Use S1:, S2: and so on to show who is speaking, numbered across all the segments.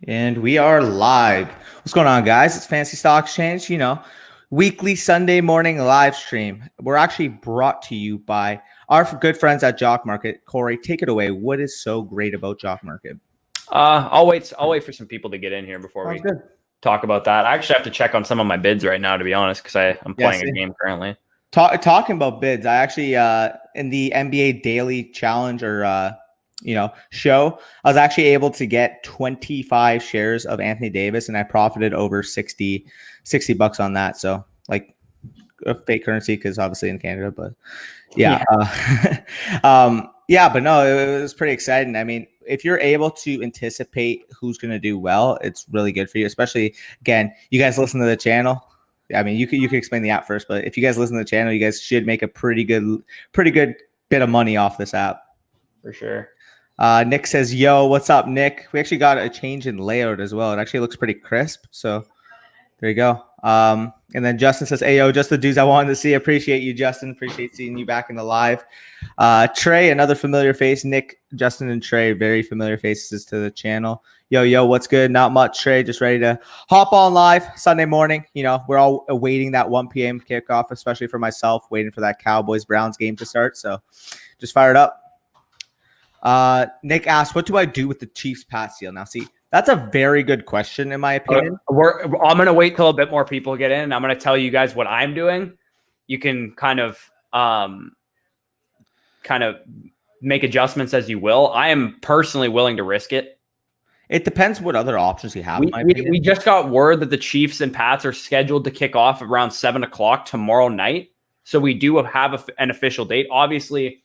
S1: And we are live. What's going on, guys? It's Fantasy Stock Exchange, weekly Sunday morning live stream. We're actually brought to you by our good friends at Jock Market. Corey, take it away. What is so great about Jock Market?
S2: I'll wait for some people to get in here before we talk about that. I actually have to check on some of my bids right now, to be honest, because I'm playing a game currently.
S1: Talking about bids, I actually in the NBA Daily Challenge or show, I was actually able to get 25 shares of Anthony Davis, and I profited over 60 bucks on that. So like a fake currency, because obviously in Canada, but yeah. But no, it was pretty exciting. I mean, if you're able to anticipate who's going to do well, it's really good for you, especially, again, you guys listen to the channel. I mean, you could explain the app first, but if you guys listen to the channel, you guys should make a pretty good bit of money off this app.
S2: For sure.
S1: Nick says, yo, what's up, Nick? We actually got a change in layout as well. It actually looks pretty crisp. So there you go. And then Justin says, hey, yo, just the dudes I wanted to see. Appreciate you, Justin. Appreciate seeing you back in the live. Trey, another familiar face. Nick, Justin, and Trey, very familiar faces to the channel. Yo, what's good? Not much, Trey. Just ready to hop on live Sunday morning. We're all awaiting that 1 p.m. kickoff, especially for myself, waiting for that Cowboys-Browns game to start. So just fired up. Nick asked, what do I do with the Chiefs pass deal? Now, see, that's a very good question, in my opinion.
S2: I'm going to wait till a bit more people get in, and I'm going to tell you guys what I'm doing. You can kind of make adjustments as you will. I am personally willing to risk it.
S1: It depends what other options you have.
S2: We just got word that the Chiefs and Pats are scheduled to kick off around 7 o'clock tomorrow night. So we do have an official date, obviously.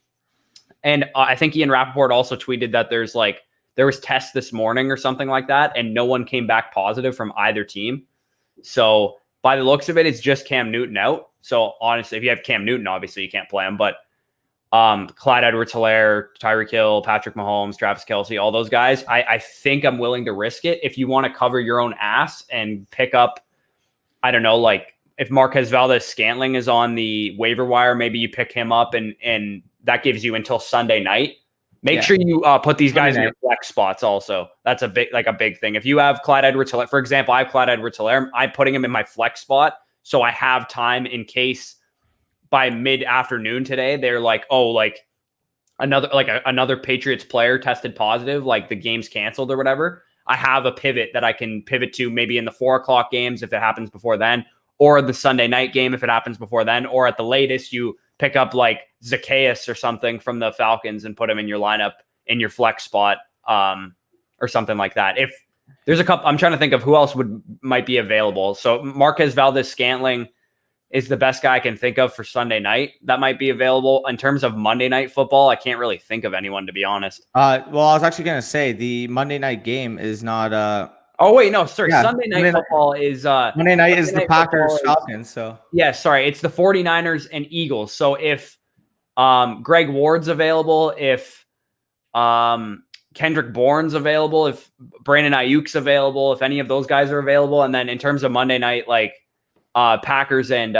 S2: And I think Ian Rappaport also tweeted that there was tests this morning or something like that, and no one came back positive from either team. So by the looks of it, it's just Cam Newton out. So honestly, if you have Cam Newton, obviously you can't play him. But Clyde Edwards-Helaire, Tyreek Hill, Patrick Mahomes, Travis Kelce, all those guys, I think I'm willing to risk it. If you want to cover your own ass and pick up, I don't know, like if Marquez Valdes-Scantling is on the waiver wire, maybe you pick him up and that gives you until Sunday night. Make sure you put these guys in your flex spots also. That's a big thing. If you have Clyde Edwards-Helaire, for example, I have Clyde Edwards-Helaire, I'm putting him in my flex spot so I have time in case by mid-afternoon today they're like, oh, like another Patriots player tested positive, like the game's canceled or whatever. I have a pivot that I can pivot to maybe in the 4 o'clock games if it happens before then, or the Sunday night game if it happens before then, or at the latest you pick up like Zacchaeus or something from the Falcons and put him in your lineup in your flex spot or something like that. If there's a couple, I'm trying to think of who else might be available. So Marquez Valdes-Scantling is the best guy I can think of for Sunday night. That might be available. In terms of Monday Night Football, I can't really think of anyone, to be honest.
S1: Well, I was actually going to say the Monday night game is not
S2: oh wait, no, sorry. Yeah, Sunday night football is
S1: Monday night is the Packers Falcons. So
S2: yeah, sorry, it's the 49ers and Eagles. So if Greg Ward's available, if Kendrick Bourne's available, if Brandon Ayuk's available, if any of those guys are available, and then in terms of Monday night, like Packers and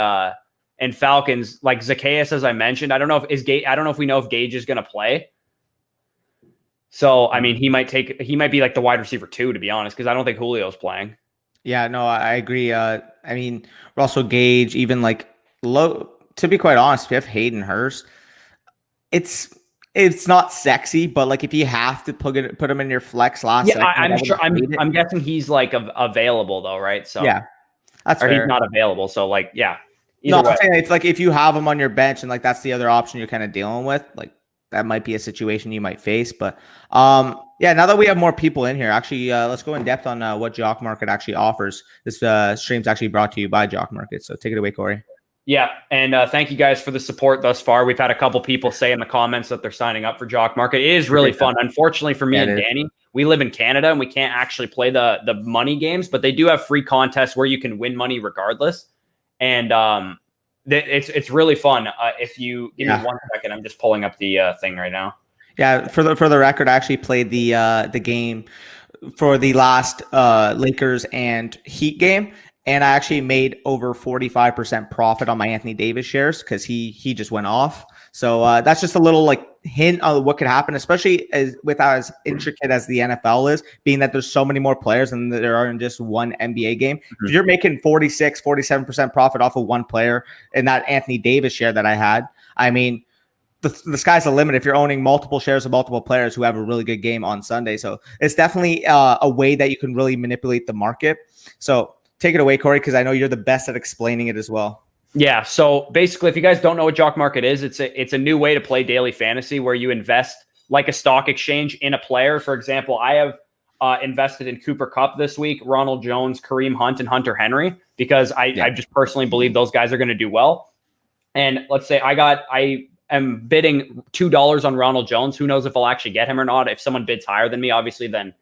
S2: Falcons, like Zacchaeus, as I mentioned, I don't know if we know if Gage is going to play. So, I mean, he might be like the wide receiver 2, to be honest, because I don't think Julio's playing.
S1: Yeah, no, I agree. I mean, Russell Gage, even like low, to be quite honest, if you have Hayden Hurst, it's not sexy, but like if you have to put him in your flex last second,
S2: I'm guessing he's like available though, right? So
S1: yeah, that's fair.
S2: He's not available. So like, yeah.
S1: No, I'm saying it's like if you have him on your bench and like that's the other option you're kind of dealing with, like that might be a situation you might face. But yeah, now that we have more people in here, actually, let's go in depth on what Jock Market actually offers. This stream's actually brought to you by Jock Market. So take it away, Corey.
S2: Yeah, and thank you guys for the support thus far. We've had a couple people say in the comments that they're signing up for Jock Market. It is really fun. Unfortunately for me and Danny, we live in Canada and we can't actually play the money games, but they do have free contests where you can win money regardless. And it's really fun. If you give me 1 second, I'm just pulling up the thing right now.
S1: Yeah, for the record, I actually played the game for the last Lakers and Heat game, and I actually made over 45% profit on my Anthony Davis shares because he just went off. So that's just a little like hint on what could happen, especially as intricate as the NFL is, being that there's so many more players than there are in just one NBA game. If you're making 46, 47% profit off of one player in that Anthony Davis share that I had, I mean, the sky's the limit if you're owning multiple shares of multiple players who have a really good game on Sunday. So it's definitely a way that you can really manipulate the market. So take it away, Corey, because I know you're the best at explaining it as well.
S2: Yeah. So basically, if you guys don't know what Jock Market is, it's a new way to play daily fantasy where you invest like a stock exchange in a player. For example, I have invested in Cooper Kupp this week, Ronald Jones, Kareem Hunt, and Hunter Henry, because I just personally believe those guys are going to do well. And let's say I am bidding $2 on Ronald Jones. Who knows if I'll actually get him or not? If someone bids higher than me, obviously, then,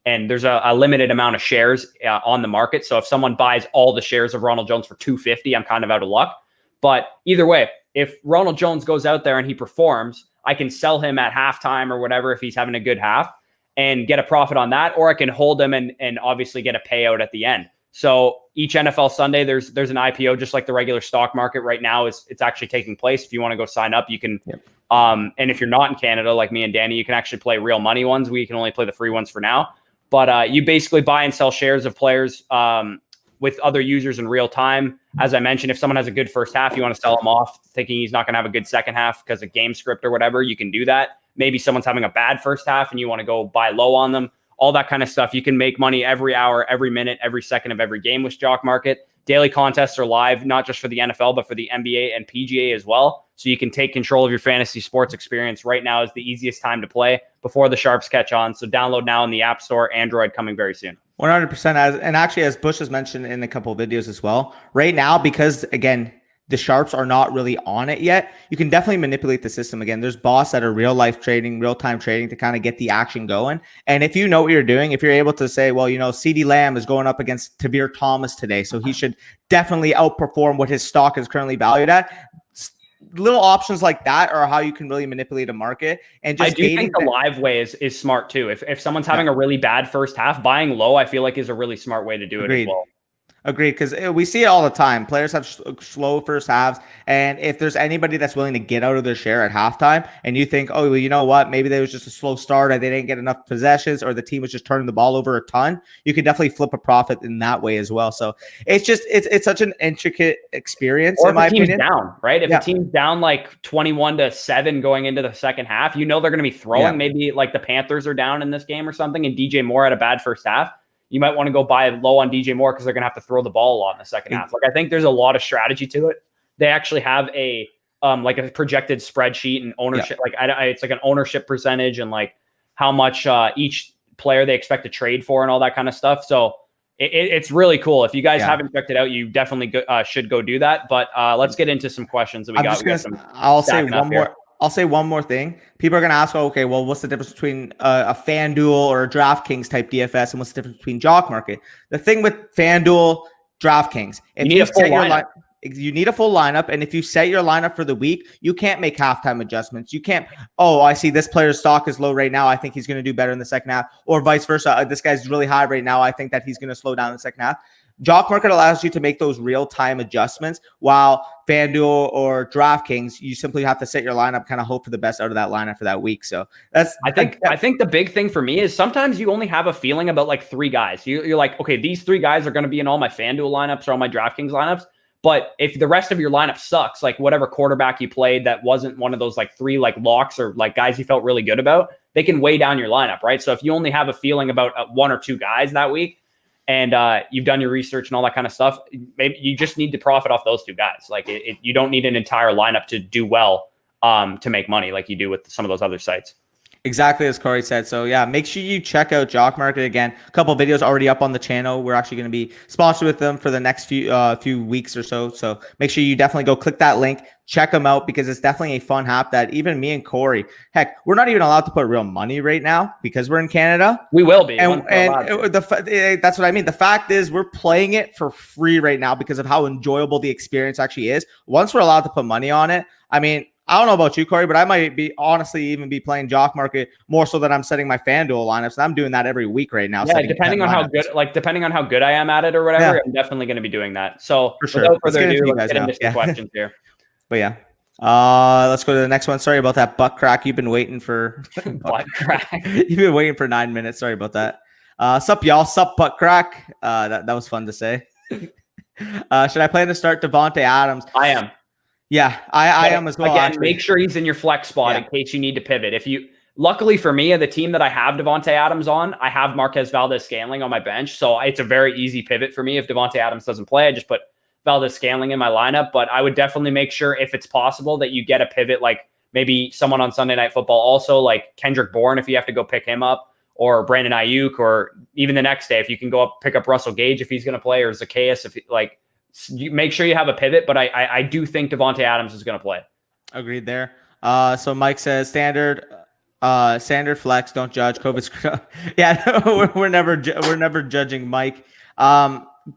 S2: and there's a limited amount of shares on the market. So if someone buys all the shares of Ronald Jones for $250, I'm kind of out of luck. But either way, if Ronald Jones goes out there and he performs, I can sell him at halftime or whatever if he's having a good half and get a profit on that, or I can hold him and obviously get a payout at the end. So each NFL Sunday, there's an IPO, just like the regular stock market right now it's actually taking place. If you want to go sign up, you can. Yep. And if you're not in Canada, like me and Danny, you can actually play real money ones. We can only play the free ones for now. But you basically buy and sell shares of players with other users in real time. As I mentioned, if someone has a good first half, you want to sell them off thinking he's not going to have a good second half because of game script or whatever, you can do that. Maybe someone's having a bad first half and you want to go buy low on them. All that kind of stuff. You can make money every hour, every minute, every second of every game with Jock Market. Daily contests are live, not just for the NFL, but for the NBA and PGA as well. So you can take control of your fantasy sports experience. Right now is the easiest time to play before the sharps catch on. So download now in the App Store, Android coming very soon.
S1: 100%. And actually, as Bush has mentioned in a couple of videos as well, right now, because again, the sharps are not really on it yet, you can definitely manipulate the system. Again, there's bots that are real-time trading to kind of get the action going. And if you know what you're doing, if you're able to say, well, CeeDee Lamb is going up against Tavir Thomas today, so he should definitely outperform what his stock is currently valued at. Little options like that are how you can really manipulate a market. And just
S2: I do think the live way is smart too. If someone's having a really bad first half, buying low, I feel like is a really smart way to do it as well.
S1: Agreed, because we see it all the time. Players have slow first halves, and if there's anybody that's willing to get out of their share at halftime, and you think, oh, well, you know what, maybe there was just a slow start, or they didn't get enough possessions, or the team was just turning the ball over a ton, you can definitely flip a profit in that way as well. So it's such an intricate experience.
S2: Or
S1: in my opinion,
S2: down, right? If a team's down like 21-7 going into the second half, they're going to be throwing. Yeah. Maybe like the Panthers are down in this game or something, and DJ Moore had a bad first half. You might want to go buy low on DJ Moore because they're going to have to throw the ball a lot in the second half. Like, I think there's a lot of strategy to it. They actually have a projected spreadsheet and ownership. Yeah. It's like an ownership percentage and like how much each player they expect to trade for and all that kind of stuff. So it's really cool. If you guys haven't checked it out, you definitely should go do that. But let's get into some questions that we got.
S1: I'll say one more thing. People are going to ask, okay, well, what's the difference between a FanDuel or a DraftKings type DFS, and what's the difference between Jock Market? The thing with FanDuel, DraftKings, if you set your lineup, you need a full lineup, and if you set your lineup for the week, you can't make halftime adjustments. You can't, I see this player's stock is low right now, I think he's going to do better in the second half, or vice versa. This guy's really high right now, I think that he's going to slow down in the second half. Jock Market allows you to make those real-time adjustments, while FanDuel or DraftKings, you simply have to set your lineup, kind of hope for the best out of that lineup for that week. So I
S2: think the big thing for me is sometimes you only have a feeling about like three guys. You're like, okay, these three guys are going to be in all my FanDuel lineups or all my DraftKings lineups. But if the rest of your lineup sucks, like whatever quarterback you played that wasn't one of those like three like locks or like guys you felt really good about, they can weigh down your lineup, right? So if you only have a feeling about one or two guys that week, and you've done your research and all that kind of stuff, maybe you just need to profit off those two guys. Like you don't need an entire lineup to do well to make money like you do with some of those other sites.
S1: Exactly as Corey said. So yeah, make sure you check out Jock Market again. A couple of videos already up on the channel. We're actually going to be sponsored with them for the next few weeks or so. So make sure you definitely go click that link, check them out, because it's definitely a fun app that even me and Corey, heck, we're not even allowed to put real money right now because we're in Canada.
S2: We will be.
S1: And that's what I mean. The fact is we're playing it for free right now because of how enjoyable the experience actually is. Once we're allowed to put money on it, I mean, I don't know about you, Corey, but I might be honestly even be playing Jock Market more so than I'm setting my FanDuel lineups. And I'm doing that every week right now.
S2: Yeah, depending on how good I am at it or whatever, I'm definitely going to be doing that. So
S1: for sure.
S2: Without further ado, let's get into some questions here.
S1: But yeah, Let's go to the next one. Sorry about that butt crack. You've been waiting for
S2: Butt crack.
S1: You've been waiting for 9 minutes. Sorry about that. Sup, y'all? Sup, butt crack. That was fun to say. Should I plan to start Devontae Adams?
S2: I am.
S1: Yeah, I am as well.
S2: Again,
S1: actually.
S2: make sure he's in your flex spot in case you need to pivot. Luckily for me, the team that I have Devontae Adams on, I have Marquez Valdez-Scantling on my bench, so it's a very easy pivot for me. If Devontae Adams doesn't play, I just put Valdez-Scantling in my lineup. But I would definitely make sure, if it's possible, that you get a pivot, like maybe someone on Sunday Night Football, also like Kendrick Bourne, if you have to go pick him up, or Brandon Ayuk, or even the next day if you can go up pick up Russell Gage if he's going to play, or Zacchaeus. If you make sure you have a pivot, but I do think Devontae Adams is going to play.
S1: Agreed there. So Mike says standard flex, don't judge. COVID's yeah, we're never judging Mike.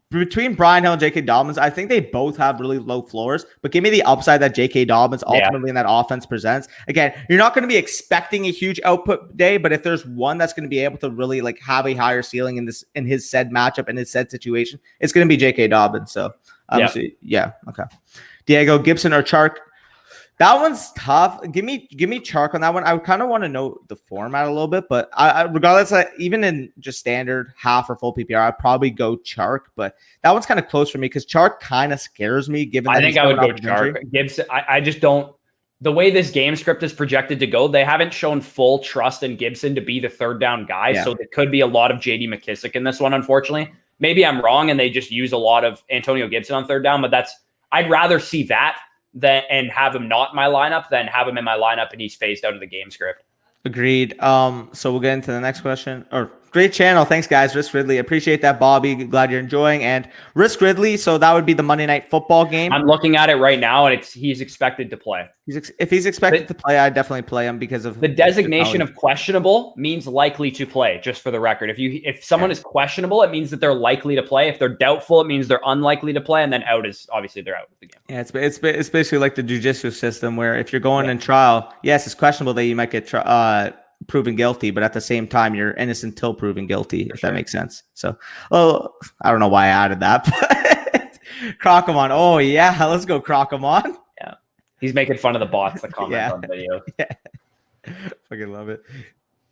S1: Between Brian Hill and J.K. Dobbins, I think they both have really low floors, but give me the upside that J.K. Dobbins ultimately in that offense presents. Again, you're not going to be expecting a huge output day, but if there's one that's going to be able to really like have a higher ceiling in his said matchup and his said situation, it's going to be J.K. Dobbins. So obviously, okay. Diego, Gibson, or Chark. That one's tough. Give me Chark on that one. I would kind of want to know the format a little bit, but I regardless, even in just standard half or full PPR, I'd probably go Chark. But that one's kind of close for me because Chark kind of scares me. I
S2: think I would go Chark. Gibson, I just don't. The way this game script is projected to go, they haven't shown full trust in Gibson to be the third down guy. Yeah. So there could be a lot of J.D. McKissick in this one, unfortunately. Maybe I'm wrong and they just use a lot of Antonio Gibson on third down, but I'd rather see that and have him not in my lineup than have him in my lineup and he's phased out of the game script.
S1: Agreed. So we'll get into the next question. Great channel. Thanks, guys. Risk Ridley. Appreciate that, Bobby. Glad you're enjoying. And Risk Ridley, so that would be the Monday Night Football game.
S2: I'm looking at it right now, and he's expected to play.
S1: If he's expected to play, I'd definitely play him because of
S2: the designation of questionable means likely to play, just for the record. If someone is questionable, it means that they're likely to play. If they're doubtful, it means they're unlikely to play, and then out is obviously they're out of the game.
S1: Yeah, it's basically like the jujitsu system where if you're going in trial, yes, it's questionable that you might get proven guilty, but at the same time you're innocent till proven guilty, if that makes sense. So I don't know why I added that, but Crocomon, oh yeah, let's go Crocomon.
S2: Yeah, he's making fun of the bots that comment on video.
S1: Fucking love it.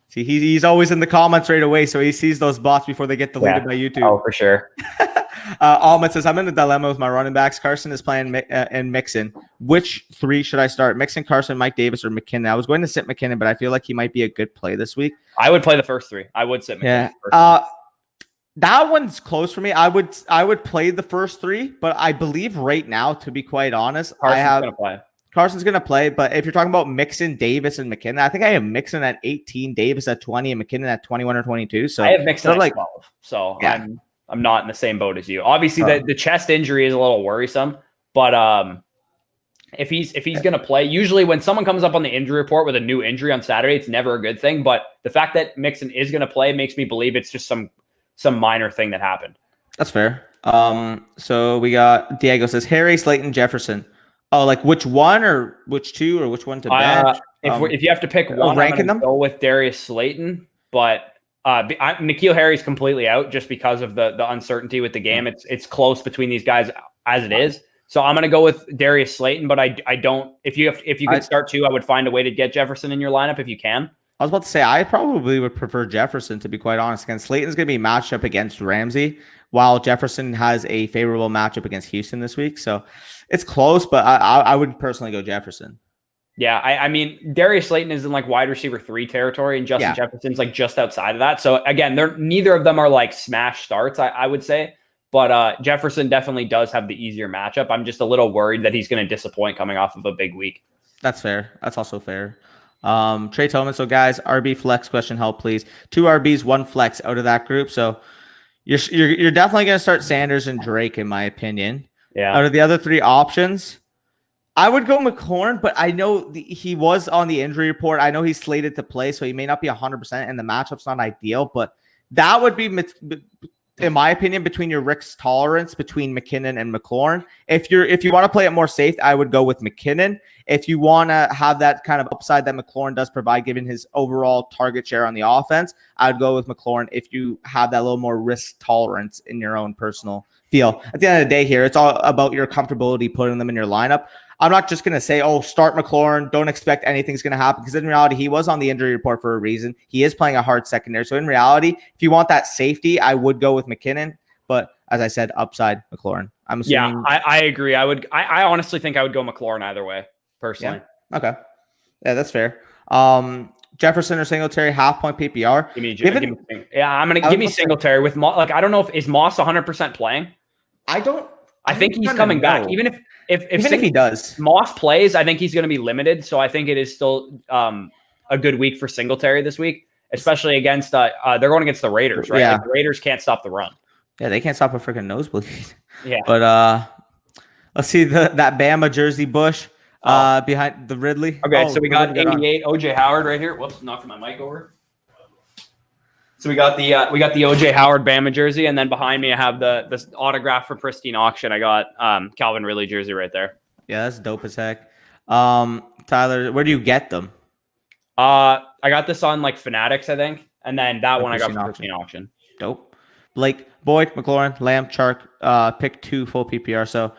S1: See, he's always in the comments right away, so he sees those bots before they get deleted by YouTube.
S2: Oh, for sure.
S1: Almond says, I'm in a dilemma with my running backs. Carson is playing and Mixon. Which three should I start? Mixon, Carson, Mike Davis, or McKinnon? I was going to sit McKinnon, but I feel like he might be a good play this week.
S2: I would play the first three. I would sit McKinnon.
S1: Yeah. That one's close for me. I would play the first three, but I believe right now, to be quite honest, Carson's going to play, but if you're talking about Mixon, Davis, and McKinnon, I think I have Mixon at 18, Davis at 20, and McKinnon at 21 or 22. So
S2: I have Mixon at 12. So yeah. I'm not in the same boat as you. Obviously, the chest injury is a little worrisome, but if he's going to play, usually when someone comes up on the injury report with a new injury on Saturday, it's never a good thing. But the fact that Mixon is going to play makes me believe it's just some minor thing that happened.
S1: That's fair. So we got Diego says Harry, Slayton, Jefferson. Oh, like which one or which two or which one to bench?
S2: If you have to pick one, I'm going to go with Darius Slayton, but N'Keal Harry's completely out just because of the uncertainty with the game. It's close between these guys as it is. So I'm going to go with Darius Slayton, but I don't. If you could start two, I would find a way to get Jefferson in your lineup if you can.
S1: I was about to say I probably would prefer Jefferson, to be quite honest. Again, Slayton's going to be matched up against Ramsey, while Jefferson has a favorable matchup against Houston this week. So it's close, but I would personally go Jefferson.
S2: Yeah, I mean, Darius Slayton is in like wide receiver 3 territory, and Justin Jefferson's like just outside of that. So again, neither of them are like smash starts, I would say. But Jefferson definitely does have the easier matchup. I'm just a little worried that he's going to disappoint coming off of a big week.
S1: That's fair. That's also fair. Trey Tillman. So guys, RB flex question, help please. 2 RBs, 1 flex out of that group. So you're definitely going to start Sanders and Drake, in my opinion.
S2: Yeah.
S1: Out of the other 3 options, I would go McLaurin, but I know he was on the injury report. I know he's slated to play, so he may not be 100%, and the matchup's not ideal. But that would be, in my opinion, between your risk tolerance between McKinnon and McLaurin. If you want to play it more safe, I would go with McKinnon. If you want to have that kind of upside that McLaurin does provide, given his overall target share on the offense, I would go with McLaurin if you have that little more risk tolerance in your own personal feel. At the end of the day here, it's all about your comfortability putting them in your lineup. I'm not just going to say, oh, start McLaurin. Don't expect anything's going to happen, because in reality, he was on the injury report for a reason. He is playing a hard secondary. So in reality, if you want that safety, I would go with McKinnon. But as I said, upside McLaurin. I'm assuming.
S2: Yeah, I agree. I honestly think I would go McLaurin either way, personally.
S1: Yeah. Okay. Yeah, that's fair. Jefferson or Singletary, half point PPR.
S2: Give me give me Singletary with Moss. Like, I don't know is Moss 100% playing. I think he's coming back. Even if
S1: he does,
S2: Moss plays, I think he's going to be limited. So I think it is still a good week for Singletary this week, especially against they're going against the Raiders, right?
S1: Yeah.
S2: Like, the Raiders can't stop the run.
S1: Yeah, they can't stop a freaking nosebleed.
S2: Yeah.
S1: But let's see that Bama jersey bush behind the Ridley.
S2: Okay, so we got 88 OJ Howard right here. Whoops, knocked my mic over. So we got the OJ Howard Bama jersey, and then behind me I have the autograph for Pristine Auction. I got Calvin Ridley jersey right there.
S1: Yeah, that's dope as heck. Tyler, where do you get them?
S2: I got this on like Fanatics, I think, and then that one I got from Pristine Auction.
S1: Dope. Blake, Boyd, McLaurin, Lamb, Chark, pick 2 full PPR. So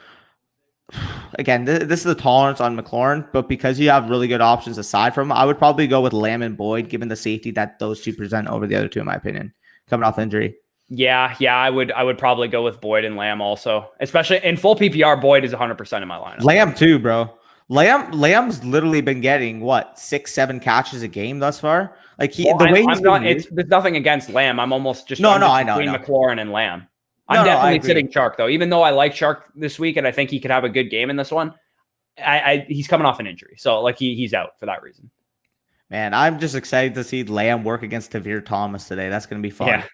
S1: again, this is the tolerance on McLaurin, but because you have really good options aside from him, I would probably go with Lamb and Boyd, given the safety that those two present over the other two, in my opinion, coming off injury.
S2: Yeah, I would probably go with Boyd and Lamb also, especially in full PPR. Boyd is 100% in my lineup.
S1: Lamb too, bro. Lamb's literally been getting 6-7 catches a game thus far. Like
S2: there's nothing against Lamb. I'm almost just between McLaurin and Lamb. I'm definitely sitting Chark though, even though I like Chark this week and I think he could have a good game in this one. He's coming off an injury, so like he's out for that reason.
S1: Man, I'm just excited to see Lamb work against Tavir Thomas today. That's going to be fun. Yeah.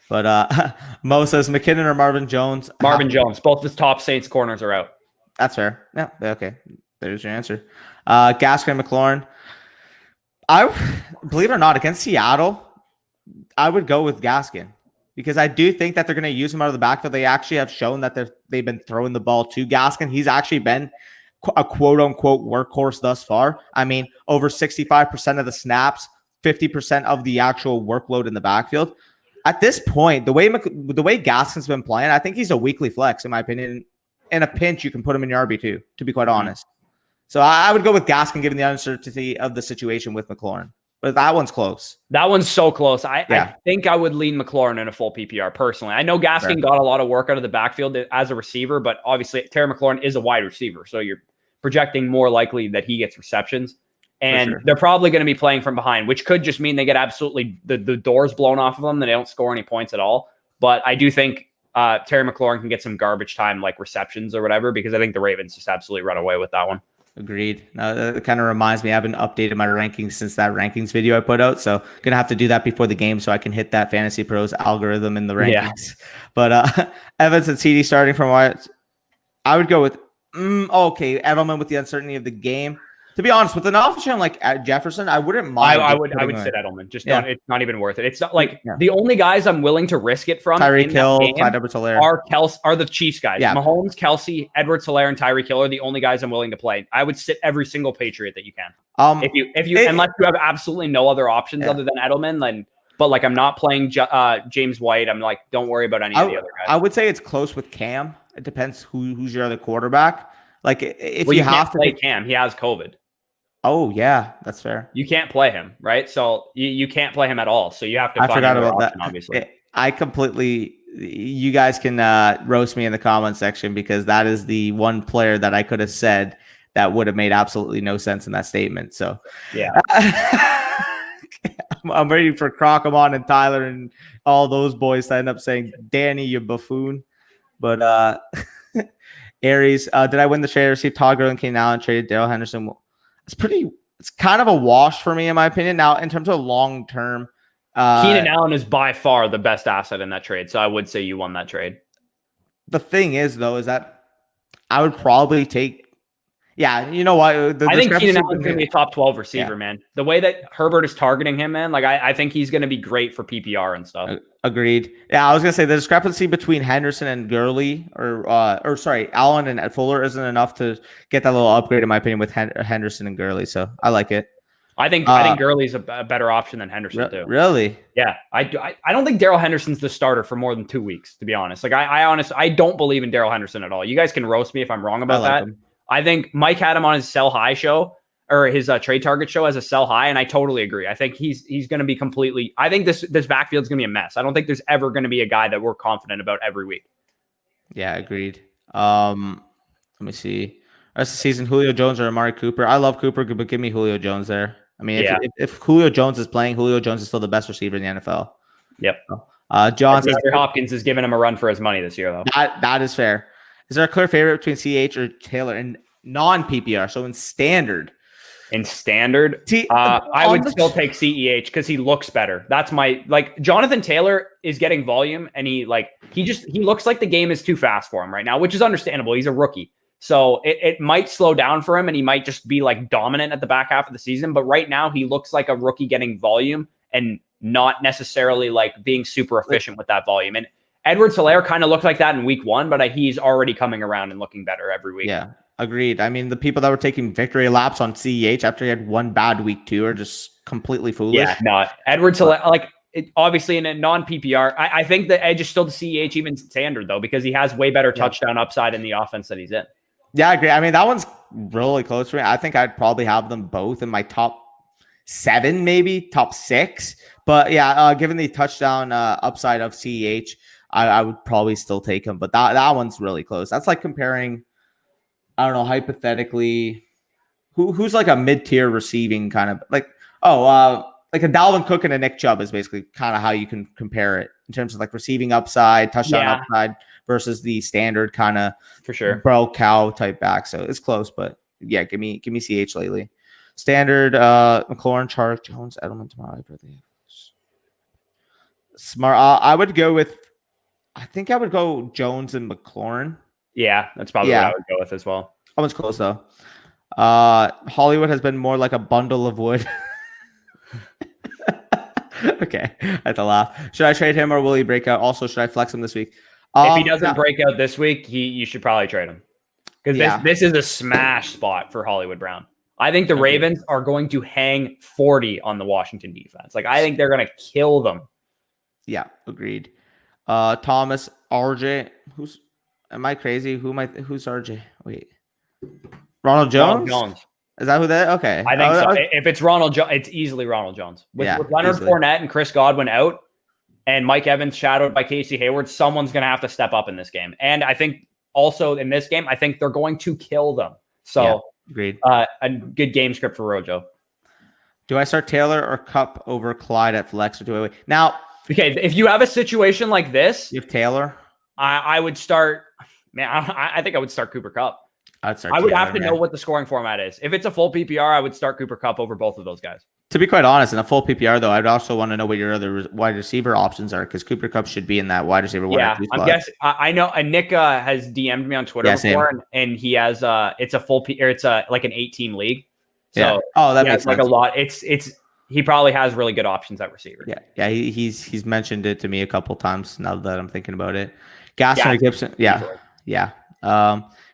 S1: But Mo says McKinnon or Marvin Jones.
S2: Marvin Jones. Both the top Saints corners are out.
S1: That's fair. Yeah. Okay. There's your answer. Gaskin and McLaurin. I believe it or not, against Seattle, I would go with Gaskin because I do think that they're going to use him out of the backfield. They actually have shown that they've been throwing the ball to Gaskin. He's actually been a quote unquote workhorse thus far. I mean, over 65% of the snaps, 50% of the actual workload in the backfield. At this point, the way Gaskin's been playing, I think he's a weekly flex, in my opinion. In a pinch, you can put him in your RB2, to be quite honest. So I would go with Gaskin, given the uncertainty of the situation with McLaurin. But that one's close. That
S2: one's so close. I think I would lean McLaurin in a full PPR personally. I know Gaskin got a lot of work out of the backfield as a receiver, but obviously Terry McLaurin is a wide receiver. So you're projecting more likely that he gets receptions. And they're probably going to be playing from behind, which could just mean they get absolutely the doors blown off of them. That they don't score any points at all. But I do think Terry McLaurin can get some garbage time, like receptions or whatever, because I think the Ravens just absolutely run away with that one.
S1: Agreed. It kind of reminds me, I haven't updated my rankings since that rankings video I put out. So going to have to do that before the game so I can hit that Fantasy Pros algorithm in the rankings. Yeah. But Evans and CD starting from Wyatt. I would go with, Edelman with the uncertainty of the game. To be honest, with an option like Jefferson, I wouldn't mind.
S2: I would sit Edelman. Just don't. It's not even worth it. It's not like the only guys I'm willing to risk it from
S1: Tyreek Hill, Edwards-Helaire
S2: are the Chiefs guys. Yeah. Mahomes, Kelsey, Edwards-Helaire, and Tyreek Hill are the only guys I'm willing to play. I would sit every single Patriot that you can. If you unless you have absolutely no other options other than Edelman, then. But like I'm not playing James White. I'm like, don't worry about any of the other guys.
S1: I would say it's close with Cam. It depends who's your other quarterback. Like if you have to
S2: play Cam, he has COVID.
S1: Oh yeah, that's fair.
S2: You can't play him, right? So you can't play him at all. So you have to find another option, obviously.
S1: You guys can roast me in the comment section because that is the one player that I could have said that would have made absolutely no sense in that statement. So
S2: yeah.
S1: I'm ready for Crocomon and Tyler and all those boys to end up saying, Danny, you buffoon. But Aries, did I win the trade? I received Todd Gurley and Keenan Allen, traded Darrell Henderson. It's kind of a wash for me, in my opinion. Now, in terms of long term,
S2: Keenan Allen is by far the best asset in that trade. So I would say you won that trade.
S1: The thing is, though, is that I would probably take. Yeah, you know what?
S2: I think Keenan Allen is going to be a top 12 receiver, man. The way that Herbert is targeting him, man, like I think he's going to be great for PPR and stuff.
S1: Agreed. Yeah, I was going to say the discrepancy between Henderson and Gurley, Allen and Fuller isn't enough to get that little upgrade, in my opinion, with Henderson and Gurley. So I like it.
S2: I think Gurley's a better option than Henderson too.
S1: Really?
S2: Yeah, I don't think Darrell Henderson's the starter for more than 2 weeks, to be honest. Like I don't believe in Darrell Henderson at all. You guys can roast me if I'm wrong about that. I think Mike had him on his sell high show or his trade target show as a sell high, and I totally agree. I think he's going to be completely. I think this backfield's going to be a mess. I don't think there's ever going to be a guy that we're confident about every week.
S1: Yeah, agreed. Let me see. Rest of the season, Julio Jones or Amari Cooper. I love Cooper, but give me Julio Jones there. I mean, if Julio Jones is playing, Julio Jones is still the best receiver in the NFL.
S2: Yep.
S1: John says
S2: Hopkins is giving him a run for his money this year, though.
S1: That is fair. Is there a clear favorite between CH or Taylor in non-PPR? So in standard.
S2: In standard, I would still take CEH because he looks better. That's my Jonathan Taylor is getting volume, and he looks like the game is too fast for him right now, which is understandable. He's a rookie. So it might slow down for him, and he might just be dominant at the back half of the season. But right now, he looks like a rookie getting volume and not necessarily being super efficient with that volume. And Edwards-Helaire kind of looked like that in week 1, but he's already coming around and looking better every week.
S1: Yeah, agreed. I mean, the people that were taking victory laps on CEH after he had one bad week 2 are just completely foolish.
S2: Yeah, no, Edwards-Helaire, obviously in a non-PPR, I think the edge is still the CEH even standard, though, because he has way better touchdown upside in the offense that he's in.
S1: Yeah, I agree. I mean, that one's really close for me. I think I'd probably have them both in my top 7, maybe top 6. But yeah, given the touchdown upside of CEH, I would probably still take him. But that one's really close. That's like comparing, I don't know, hypothetically, who's like a mid-tier receiving kind of like a Dalvin Cook and a Nick Chubb is basically kind of how you can compare it in terms of receiving upside, touchdown upside versus the standard kind of
S2: for sure
S1: bro cow type back. So it's close, but yeah, give me CH lately. Standard McLaurin, Chark, Jones, Edelman tomorrow. Smart. I would go with. I think I would go Jones and McLaurin.
S2: Yeah, that's probably what I would go with as well.
S1: That one's close though. Hollywood has been more like a bundle of wood. Okay, I had to laugh. Should I trade him or will he break out? Also, should I flex him this week?
S2: If he doesn't break out this week, you should probably trade him because this is a smash spot for Hollywood Brown. I think the Ravens are going to hang 40 on the Washington defense. I think they're going to kill them. Yeah,
S1: agreed. Thomas, RJ, am I crazy? Who's RJ? Wait. Ronald Jones? Is that who that? Okay.
S2: I think so. If it's Ronald Jones, it's easily Ronald Jones. With Leonard Fournette and Chris Godwin out and Mike Evans shadowed by Casey Hayward, someone's going to have to step up in this game. And I think also in this game, I think they're going to kill them. So
S1: agreed.
S2: A good game script for Rojo.
S1: Do I start Taylor or Cup over Clyde at flex or do I wait? Now,
S2: okay, if you have a situation like this,
S1: you have Taylor.
S2: I would start. Man, I think I would start Cooper Kupp. I would have to know what the scoring format is. If it's a full PPR, I would start Cooper Kupp over both of those guys.
S1: To be quite honest, in a full PPR though, I'd also want to know what your other wide receiver options are because Cooper Kupp should be in that wide receiver.
S2: I'm guessing. I know. Nick has DM'd me on Twitter before, and he has it's a full or it's like an 8-team league. So
S1: that makes sense.
S2: A lot. It's he probably has really good options at receiver.
S1: Yeah. He's mentioned it to me a couple times now that I'm thinking about it. Gassner Gibson. Yeah.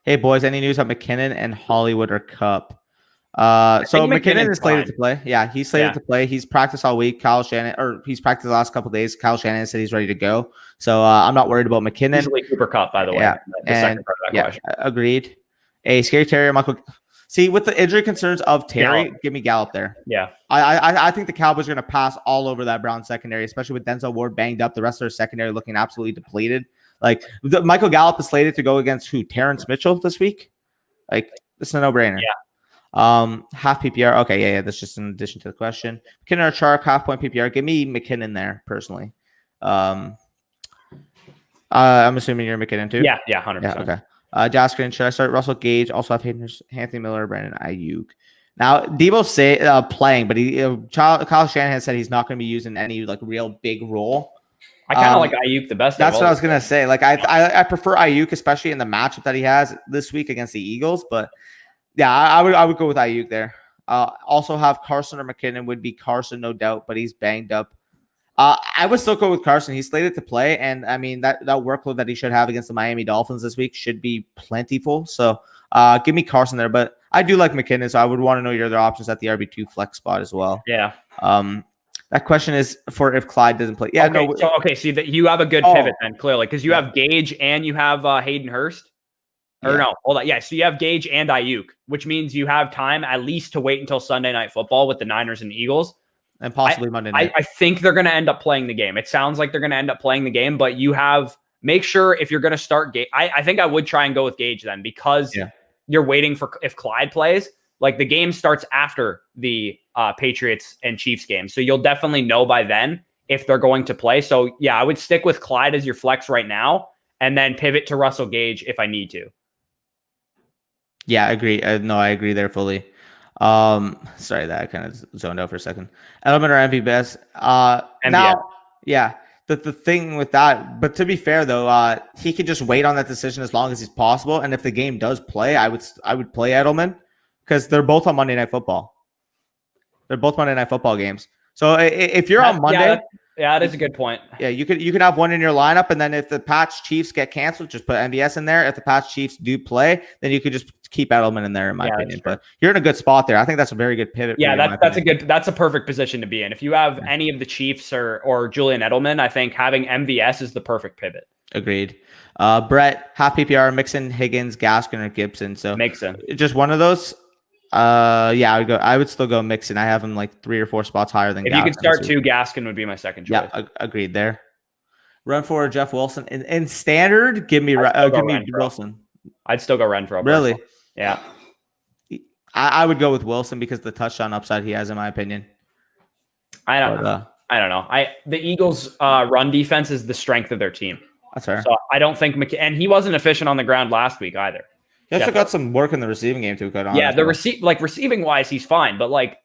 S1: Hey boys, any news on Mckinnon and Hollywood or Cup? So McKinnon is slated to play. Yeah, he's slated to play. He's practiced all week. He's practiced the last couple of days. Kyle Shanahan said he's ready to go. So I'm not worried about McKinnon.
S2: Usually Cooper Kupp, by the way.
S1: Yeah,
S2: second part of that question.
S1: Agreed. A Scary Terry, Michael. See, with the injury concerns of Terry, give me Gallup there.
S2: Yeah,
S1: I think the Cowboys are going to pass all over that Brown secondary, especially with Denzel Ward banged up. The rest of their secondary looking absolutely depleted. Michael Gallup is slated to go against who? Terrence Mitchell this week. This is a no-brainer.
S2: Yeah.
S1: Half PPR. Okay, yeah. That's just in addition to the question. McKinnon or Chark, half point PPR. Give me McKinnon there personally. I'm assuming you're McKinnon too.
S2: Yeah, 100%.
S1: Yeah, okay. Jaskrin, should I start Russell Gage? Also have Anthony Miller, Brandon Ayuk. Now Debo's playing, but Kyle Shanahan said he's not going to be using any real big role.
S2: I kind of like Ayuk the best.
S1: That's what I was gonna say. I prefer Ayuk, especially in the matchup that he has this week against the Eagles. But yeah, I would go with Ayuk there. Also have Carson or McKinnon would be Carson, no doubt, but he's banged up. I would still go with Carson. He's slated to play, and I mean that workload that he should have against the Miami Dolphins this week should be plentiful. So give me Carson there. But I do like McKinnon, so I would want to know your other options at the RB2 flex spot as well.
S2: Yeah.
S1: That question is for if Clyde doesn't play. Yeah,
S2: okay,
S1: no.
S2: So that you have a good pivot then, clearly, because you have Gage and you have Hayden Hurst. Or no, hold on. Yeah, so you have Gage and Ayuk, which means you have time at least to wait until Sunday Night Football with the Niners and the Eagles.
S1: And possibly Monday night.
S2: I think they're going to end up playing the game. It sounds like they're going to end up playing the game, but you make sure if you're going to start Gage, I think I would try and go with Gage then, because you're waiting for if Clyde plays. Like, the game starts after the Patriots and Chiefs game. So you'll definitely know by then if they're going to play. So yeah, I would stick with Clyde as your flex right now and then pivot to Russell Gage if I need to.
S1: Yeah, I agree. No, I agree there fully. Sorry that I kind of zoned out for a second. Element or MVS? Now, yeah. The thing with that, but to be fair though, he can just wait on that decision as long as he's possible. And if the game does play, I would play Edelman because they're both on Monday Night Football. They're both Monday Night Football games. So if you're on Monday.
S2: Yeah, that is a good point.
S1: Yeah, you could have one in your lineup, and then if the Pats Chiefs get canceled, just put MVS in there. If the Pats Chiefs do play, then you could just keep Edelman in there, in my opinion. But you're in a good spot there. I think that's a very good pivot.
S2: Yeah, that's a perfect position to be in. If you have any of the Chiefs or Julian Edelman, I think having MVS is the perfect pivot.
S1: Agreed. Brett, half PPR, Mixon, Higgins, Gaskin, or Gibson. So
S2: Mixon.
S1: Just one of those. Yeah, I would still go Mixon. I have him like 3 or 4 spots higher than.
S2: If Gaskin, you could start 2, Gaskin would be my second choice.
S1: Yeah, agreed there. Run for Jeff Wilson in standard. Give me Wilson.
S2: I'd still go Renfro.
S1: Really?
S2: Yeah.
S1: I would go with Wilson because the touchdown upside he has, in my opinion.
S2: I don't know. The Eagles' run defense is the strength of their team.
S1: That's fair.
S2: So I don't think and he wasn't efficient on the ground last week either.
S1: He also got some work in the receiving game too.
S2: Yeah, receiving wise, he's fine, but like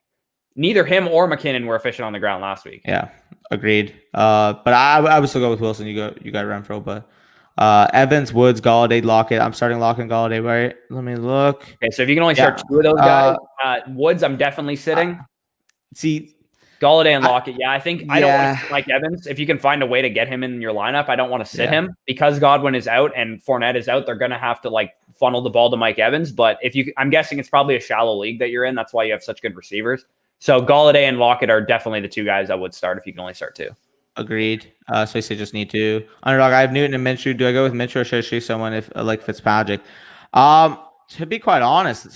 S2: neither him or McKinnon were efficient on the ground last week.
S1: Yeah, agreed. But I would still go with Wilson. You got Renfro, but Evans, Woods, Galladay, Lockett. I'm starting Lockett and Galladay, right? Let me look.
S2: Okay, so if you can only start 2 of those guys, Woods, I'm definitely sitting. Galladay and Lockett. I think I don't want to like Evans. If you can find a way to get him in your lineup, I don't want to sit him because Godwin is out and Fournette is out. They're going to have to like funnel the ball to Mike Evans. But I'm guessing it's probably a shallow league that you're in. That's why you have such good receivers. So Galladay and Lockett are definitely the 2 guys I would start if you can only start 2.
S1: Agreed. So you say just need 2. Underdog, I have Newton and Minshew. Do I go with Minshew or should I choose someone if like Fitzmagic? To be quite honest,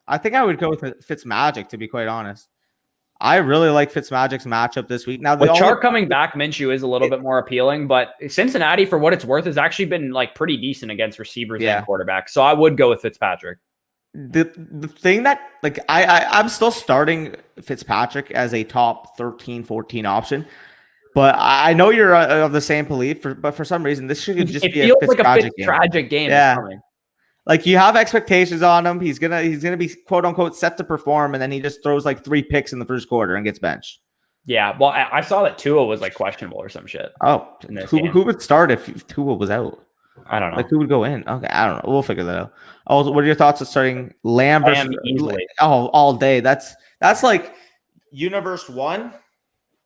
S1: I think I would go with Fitzmagic, to be quite honest. I really like Fitzmagic's matchup this week. Now,
S2: with Chark coming back, Minshew is a little bit more appealing, but Cincinnati, for what it's worth, has actually been like pretty decent against receivers and quarterbacks. So I would go with Fitzpatrick.
S1: The thing that like I'm still starting Fitzpatrick as a top 13, 14 option, but I know you're of the same belief. But for some reason, this should just be a
S2: Fitzpatrick game.
S1: Yeah. Like you have expectations on him. He's gonna be quote unquote set to perform, and then he just throws like 3 picks in the first quarter and gets benched.
S2: Yeah, well, I saw that Tua was like questionable or some shit.
S1: Oh, who would start if Tua was out?
S2: I don't know.
S1: Like who would go in? Okay, I don't know. We'll figure that out. Oh, what are your thoughts on starting Lamb versus
S2: easily?
S1: Oh, all day. That's like universe 1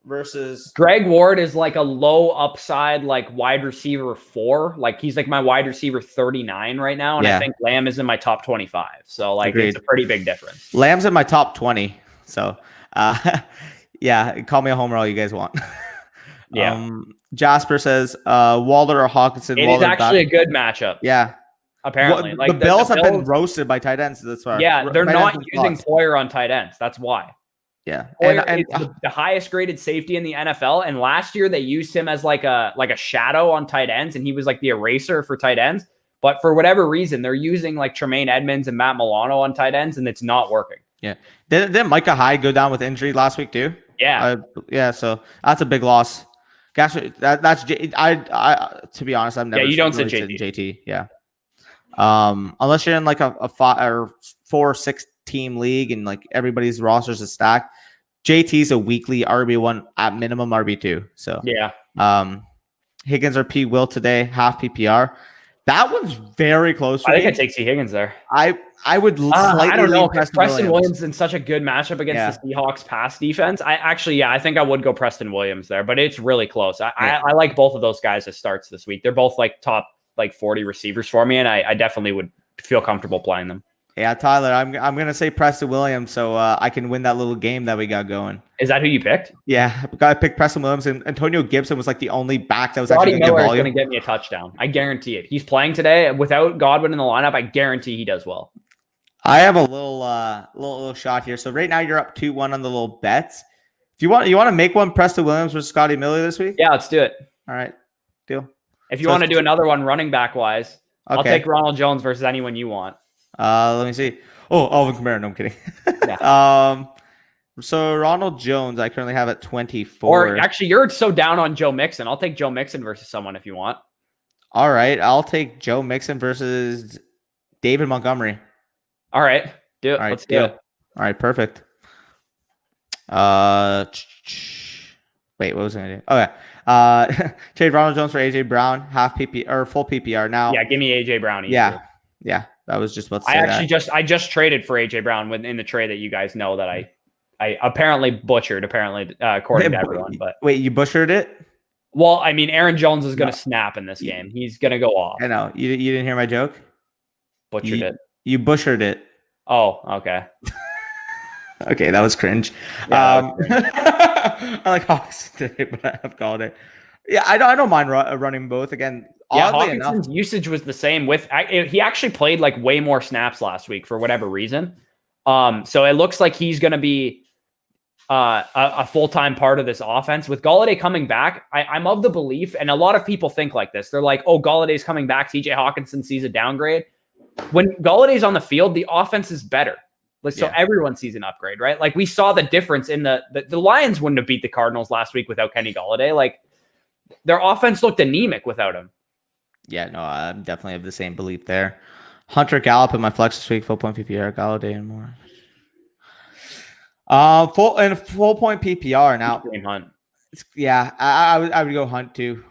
S1: versus
S2: Greg Ward is like a low upside, like wide receiver 4. Like he's like my wide receiver 39 right now. And I think Lamb is in my top 25. So like it's a pretty big difference.
S1: Lamb's in my top 20. So yeah, call me a homer all you guys want. Jasper says Waller or Hawkinson.
S2: It is actually a good matchup.
S1: Yeah.
S2: Apparently.
S1: Like the Bills have been roasted by tight ends. That's why.
S2: Yeah, they're not using Poyer on tight ends. That's why.
S1: Yeah,
S2: and the highest graded safety in the NFL. And last year they used him as like a shadow on tight ends, and he was like the eraser for tight ends. But for whatever reason, they're using like Tremaine Edmonds and Matt Milano on tight ends, and it's not working.
S1: Yeah, didn't Micah Hyde go down with injury last week too?
S2: Yeah,
S1: so that's a big loss. Gosh, that's I to be honest, I've never.
S2: Yeah, you don't sit
S1: JT. Yeah, unless you're in like a 5 or 4 or 6 team league and like everybody's rosters is stacked. JT's a weekly RB1 at minimum RB2. So Higgins or P Will today, half PPR. That one's very close.
S2: I think I take C Higgins there.
S1: I would slightly
S2: I don't know because Preston Williams in such a good matchup against the Seahawks pass defense. I think I would go Preston Williams there, but it's really close. I like both of those guys as starts this week. They're both like top like 40 receivers for me, and I definitely would feel comfortable playing them.
S1: Yeah, Tyler, I'm gonna say Preston Williams, so I can win that little game that we got going.
S2: Is that who you picked?
S1: Yeah, I picked Preston Williams, and Antonio Gibson was like the only back that was actually
S2: Scotty
S1: going to get
S2: Miller is
S1: volume.
S2: going to get me a touchdown. I guarantee it. He's playing today without Godwin in the lineup. I guarantee he does well.
S1: I have a little shot here. So right now you're up 2-1 on the little bets. If you want to make one Preston Williams versus Scotty Miller this week?
S2: Yeah, let's do it.
S1: All right, deal.
S2: If you want to do another one running back wise, I'll take Ronald Jones versus anyone you want.
S1: Let me see. Oh, Alvin Kamara. No, I'm kidding.
S2: Yeah.
S1: So Ronald Jones, I currently have at 24.
S2: Or actually, you're so down on Joe Mixon. I'll take Joe Mixon versus someone if you want.
S1: All right, I'll take Joe Mixon versus David Montgomery.
S2: All right, do it.
S1: All right,
S2: let's do it.
S1: All right, perfect. Wait, what was I gonna do? Okay. Trade Ronald Jones for AJ Brown, half PPR or full PPR now.
S2: Yeah, give me AJ Brown.
S1: Yeah. I was just about to say
S2: I just traded for AJ Brown in the trade that you guys know that I apparently butchered, according to everyone. But
S1: wait, you butchered it?
S2: Well, I mean, Aaron Jones is going to snap in this game. He's going to go off.
S1: I know. You didn't hear my joke?
S2: Butchered it.
S1: You butchered it.
S2: Oh, okay.
S1: Okay, that was cringe.
S2: Yeah,
S1: I like Hawks today, but I've called it. Yeah, I don't mind running both. Again, oddly enough,
S2: usage was the same. He actually played like way more snaps last week for whatever reason. So it looks like he's going to be a full-time part of this offense. With Golladay coming back, I'm of the belief, and a lot of people think like this. They're like, oh, Galladay's coming back. TJ Hawkinson sees a downgrade. When Galladay's on the field, the offense is better. So everyone sees an upgrade, right? Like we saw the difference in the Lions wouldn't have beat the Cardinals last week without Kenny Golladay. Like their offense looked anemic without him.
S1: Yeah, no, I definitely have the same belief there. Hunter Gallup in my flex this week, full point PPR, Golladay and more. Full point PPR now.
S2: Hunt.
S1: Yeah, I would go Hunt too.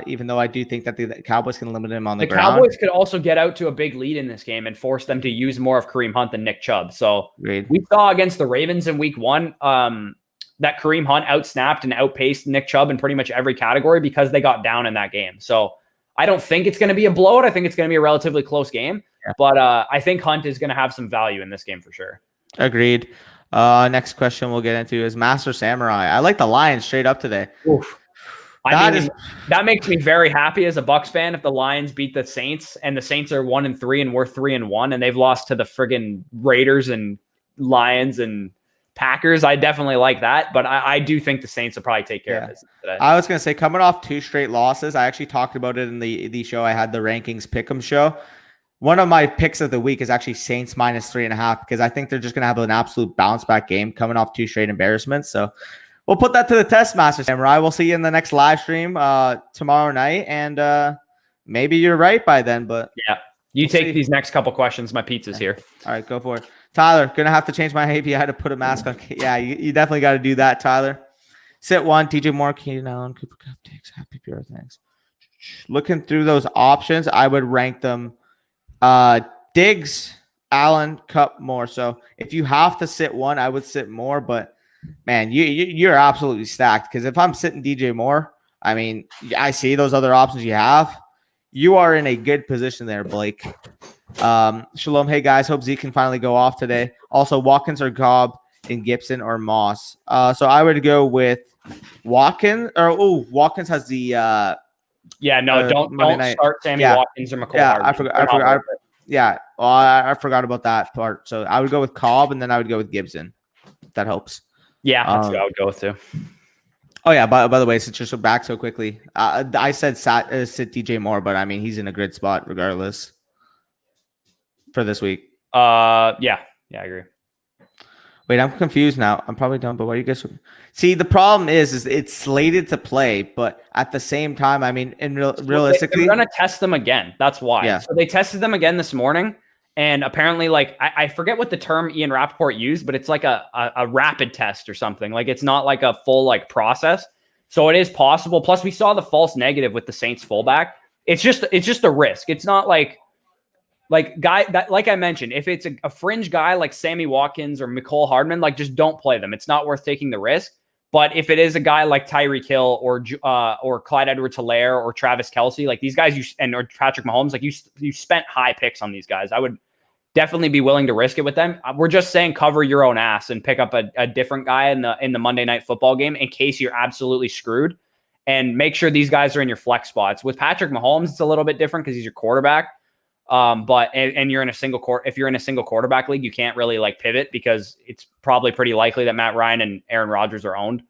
S1: Even though I do think that the Cowboys can limit him on the ground.
S2: Cowboys could also get out to a big lead in this game and force them to use more of Kareem Hunt than Nick Chubb. So we saw against the Ravens in week 1 that Kareem Hunt outsnapped and outpaced Nick Chubb in pretty much every category because they got down in that game. So I don't think it's going to be a blowout. I think it's going to be a relatively close game. Yeah. But I think Hunt is going to have some value in this game for sure.
S1: Agreed. Next question we'll get into is Master Samurai. I like the Lions straight up today.
S2: Oof. That makes me very happy as a Bucs fan if the Lions beat the Saints and the Saints are 1-3 and we're 3-1 and they've lost to the friggin' Raiders and Lions and Packers. I definitely like that, but I do think the Saints will probably take care of this today. I
S1: was going to say, coming off 2 straight losses, I actually talked about it in the show. I had the rankings pick'em show. One of my picks of the week is actually Saints -3.5 because I think they're just going to have an absolute bounce back game coming off 2 straight embarrassments. So we'll put that to the test, Master Samurai. We'll see you in the next live stream tomorrow night, and maybe you're right by then. But
S2: yeah, you take these next couple questions. My pizza's here.
S1: All right, go for it. Tyler, gonna have to change my API to put a mask on. Yeah, you definitely got to do that, Tyler. Sit 1, DJ Moore, Keenan Allen, Cooper Kupp, takes happy pure thanks. Looking through those options, I would rank them Diggs, Allen, Kupp, Moore. So if you have to sit 1, I would sit Moore, but man, you're absolutely stacked because if I'm sitting DJ Moore, I mean, I see those other options you have. You are in a good position there, Blake. Shalom. Hey, guys. Hope Zeke can finally go off today. Also, Watkins or Cobb and Gibson or Moss. So I would go with Watkins. Watkins has the
S2: don't start Sammy Watkins or McCall.
S1: Yeah, I forgot. I forgot about that part. So I would go with Cobb and then I would go with Gibson. If that helps.
S2: Yeah, that's what I would go with too.
S1: Oh yeah, by the way, since you're back so quickly, I said sit DJ Moore, but I mean he's in a good spot regardless for this week.
S2: Yeah, I agree.
S1: Wait, I'm confused now. I'm probably done, but why are you guys? See, the problem is it's slated to play, but at the same time, I mean, realistically,
S2: they're gonna test them again. That's why. Yeah. So they tested them again this morning. And apparently, like, I forget what the term Ian Rappaport used, but it's like a rapid test or something. Like, it's not like a full, like, process. So it is possible. Plus, we saw the false negative with the Saints fullback. It's just a risk. It's not like I mentioned, if it's a fringe guy like Sammy Watkins or Mecole Hardman, like, just don't play them. It's not worth taking the risk. But if it is a guy like Tyreek Hill or Clyde Edwards-Helaire or Travis Kelce, like these guys or Patrick Mahomes, like you spent high picks on these guys. I would definitely be willing to risk it with them. We're just saying cover your own ass and pick up a different guy in the Monday Night Football game in case you're absolutely screwed, and make sure these guys are in your flex spots. With Patrick Mahomes, it's a little bit different because he's your quarterback. But you're in a if you're in a single quarterback league, you can't really like pivot because it's probably pretty likely that Matt Ryan and Aaron Rodgers are owned.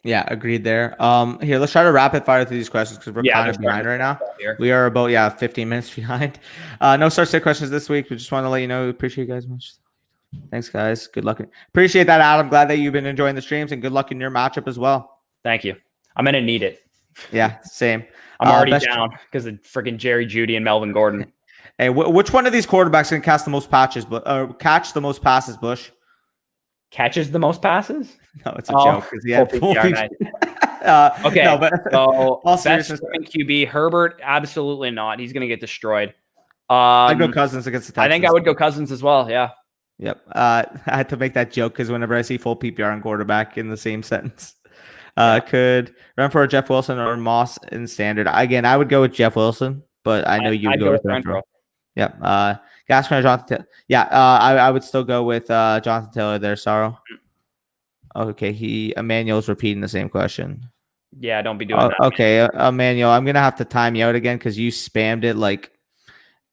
S1: Yeah, agreed there. Here, let's try to rapid fire through these questions because we're kind of behind right now. We are about 15 minutes behind. No start sit questions this week. We just want to let you know we appreciate you guys much. Thanks, guys. Good luck. Appreciate that, Adam. Glad that you've been enjoying the streams, and good luck in your matchup as well.
S2: Thank you. I'm gonna need it.
S1: Yeah, same.
S2: I'm already down because of freaking Jerry Jeudy and Melvin Gordon.
S1: Hey, which one of these quarterbacks can catch the most passes, Bush?
S2: Catches the most passes?
S1: No, it's a joke. He had
S2: okay, no, but so best QB, Herbert, absolutely not. He's going to get destroyed.
S1: I'd go Cousins against the Texans.
S2: I think I would go Cousins as well, yeah.
S1: Yep. I had to make that joke because whenever I see full PPR and quarterback in the same sentence. Could run for Jeff Wilson or Moss in standard. Again, I would go with Jeff Wilson, but I know you would go with Renfro. Yep. Gaskin or Jonathan Taylor. Yeah, I would still go with Jonathan Taylor there, Sorrow. Okay, Emmanuel's repeating the same question.
S2: Yeah, don't be doing that.
S1: Okay, Emmanuel, I'm going to have to time you out again because you spammed it like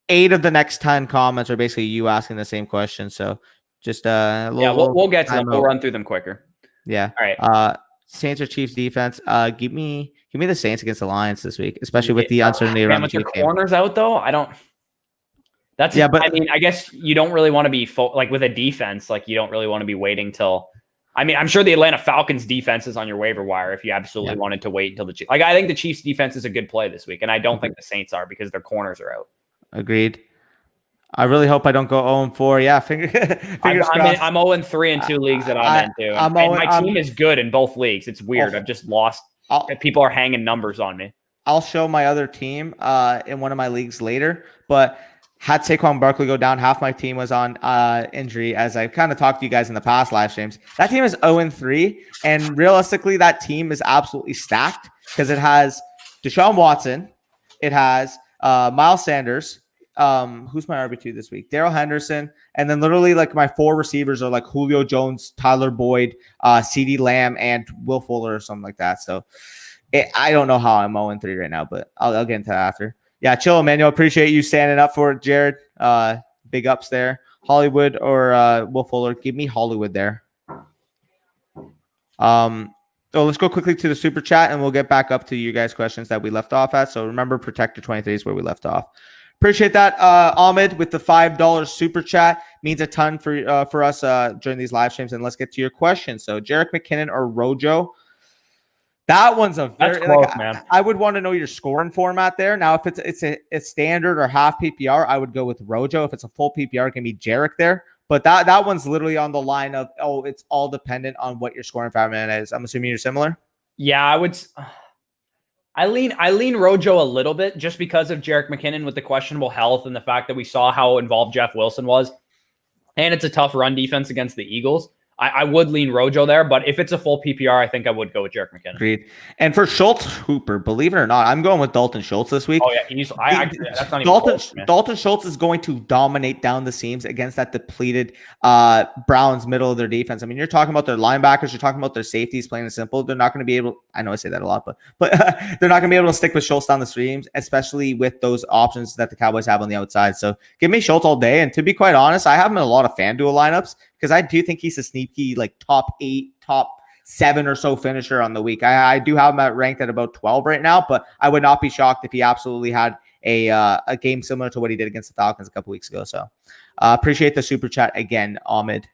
S1: 8 of the next 10 comments are basically you asking the same question. So just
S2: we'll get to them. We'll run through them quicker.
S1: Yeah.
S2: All right.
S1: Saints or Chiefs defense. Give me the Saints against the Lions this week, especially with the uncertainty around the
S2: Chiefs game. Corners out though, I don't. But I mean, I guess you don't really want to be like with a defense. Like you don't really want to be waiting till. I mean, I'm sure the Atlanta Falcons defense is on your waiver wire if you absolutely wanted to wait until the Chiefs. Like I think the Chiefs defense is a good play this week, and I don't think the Saints are because their corners are out.
S1: Agreed. I really hope I don't go 0-4. Yeah, fingers crossed.
S2: I'm 0-3 in 2 leagues that I'm into. And my team is good in both leagues. It's weird. I've just lost. People are hanging numbers on me.
S1: I'll show my other team in one of my leagues later. But had Saquon Barkley go down, half my team was on injury, as I kind of talked to you guys in the past live streams. That team is 0-3. And realistically, that team is absolutely stacked because it has Deshaun Watson. It has Miles Sanders. Who's my RB2 this week? Darrell Henderson, and then literally like my 4 receivers are like Julio Jones, Tyler Boyd, CeeDee Lamb, and Will Fuller or something like that. So I don't know how I'm 0-3 right now, but I'll get into that after. Yeah, chill, Emmanuel. Appreciate you standing up for it, Jared. Big ups there. Hollywood or Will Fuller? Give me Hollywood there. So let's go quickly to the super chat, and we'll get back up to you guys' questions that we left off at. So remember, Protector 23 is where we left off. Appreciate that, Ahmed, with the $5 super chat. Means a ton for us during these live streams. And let's get to your question. So, Jerick McKinnon or Rojo? That one's a very
S2: close, man.
S1: I would want to know your scoring format there. Now, if it's a standard or half PPR, I would go with Rojo. If it's a full PPR, it can be Jerick there. But that one's literally on the line of it's all dependent on what your scoring format is. I'm assuming you're similar.
S2: Yeah, I would. I lean Rojo a little bit just because of Jerick McKinnon with the questionable health and the fact that we saw how involved Jeff Wilson was. And it's a tough run defense against the Eagles. I would lean Rojo there, but if it's a full PPR, I think I would go with Jerick McKinnon.
S1: Agreed. And for Schultz Hooper, believe it or not, I'm going with Dalton Schultz this week.
S2: Oh yeah, that's not even close, man.
S1: Dalton Schultz is going to dominate down the seams against that depleted Browns middle of their defense. I mean, you're talking about their linebackers, you're talking about their safeties, plain and simple. They're not going to be able. I know I say that a lot, but they're not going to be able to stick with Schultz down the streams, especially with those options that the Cowboys have on the outside. So give me Schultz all day. And to be quite honest, I have him in a lot of FanDuel lineups, because I do think he's a sneaky like top 8, top 7 or so finisher on the week. I do have him ranked at about 12 right now, but I would not be shocked if he absolutely had a game similar to what he did against the Falcons a couple weeks ago. So appreciate the super chat again, Ahmed.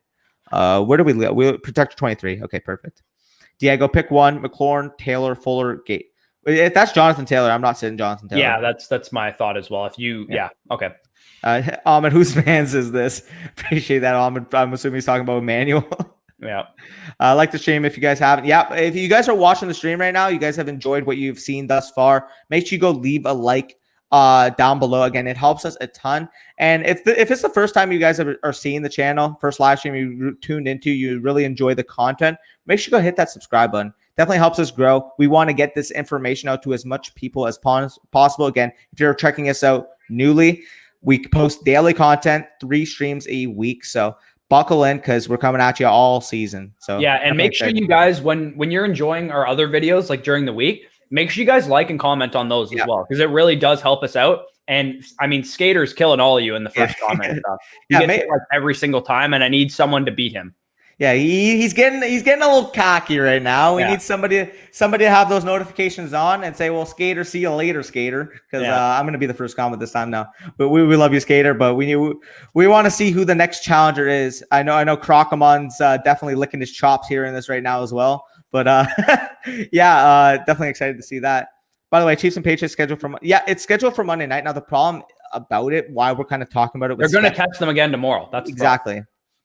S1: Where do we live? We Protector 23. Okay, perfect. Diego, pick one. McLaurin, Taylor, Fuller, Gate. If that's Jonathan Taylor, I'm not sitting Jonathan Taylor.
S2: Yeah, that's my thought as well. If you, yeah okay.
S1: Ahmed, whose fans is this? Appreciate that, Ahmed. I'm assuming he's talking about Emmanuel.
S2: Yeah.
S1: I like the stream if you guys haven't. Yeah, if you guys are watching the stream right now, you guys have enjoyed what you've seen thus far, make sure you go leave a like down below. Again, it helps us a ton. And if it's the first time you guys are seeing the channel, first live stream you tuned into, you really enjoy the content, make sure you go hit that subscribe button. Definitely helps us grow. We want to get this information out to as much people as possible. Again, if you're checking us out newly, We post daily content, 3 streams a week. So buckle in because we're coming at you all season. So
S2: yeah, and make sure you guys, when you're enjoying our other videos, like during the week, make sure you guys like and comment on those as well, because it really does help us out. And I mean, Skater's killing all of you in the first comment stuff. He gets it like every single time, and I need someone to beat him.
S1: Yeah, he's getting a little cocky right now. We need somebody to have those notifications on and say, "Well, Skater, see you later, Skater," because I'm going to be the first comment this time now. But we love you, Skater. But we want to see who the next challenger is. I know Crocamon's definitely licking his chops here in this right now as well. But definitely excited to see that. By the way, Chiefs and Patriots scheduled for it's scheduled for Monday night. Now the problem about it, why we're kind of talking about it,
S2: they're going to catch them again tomorrow. That's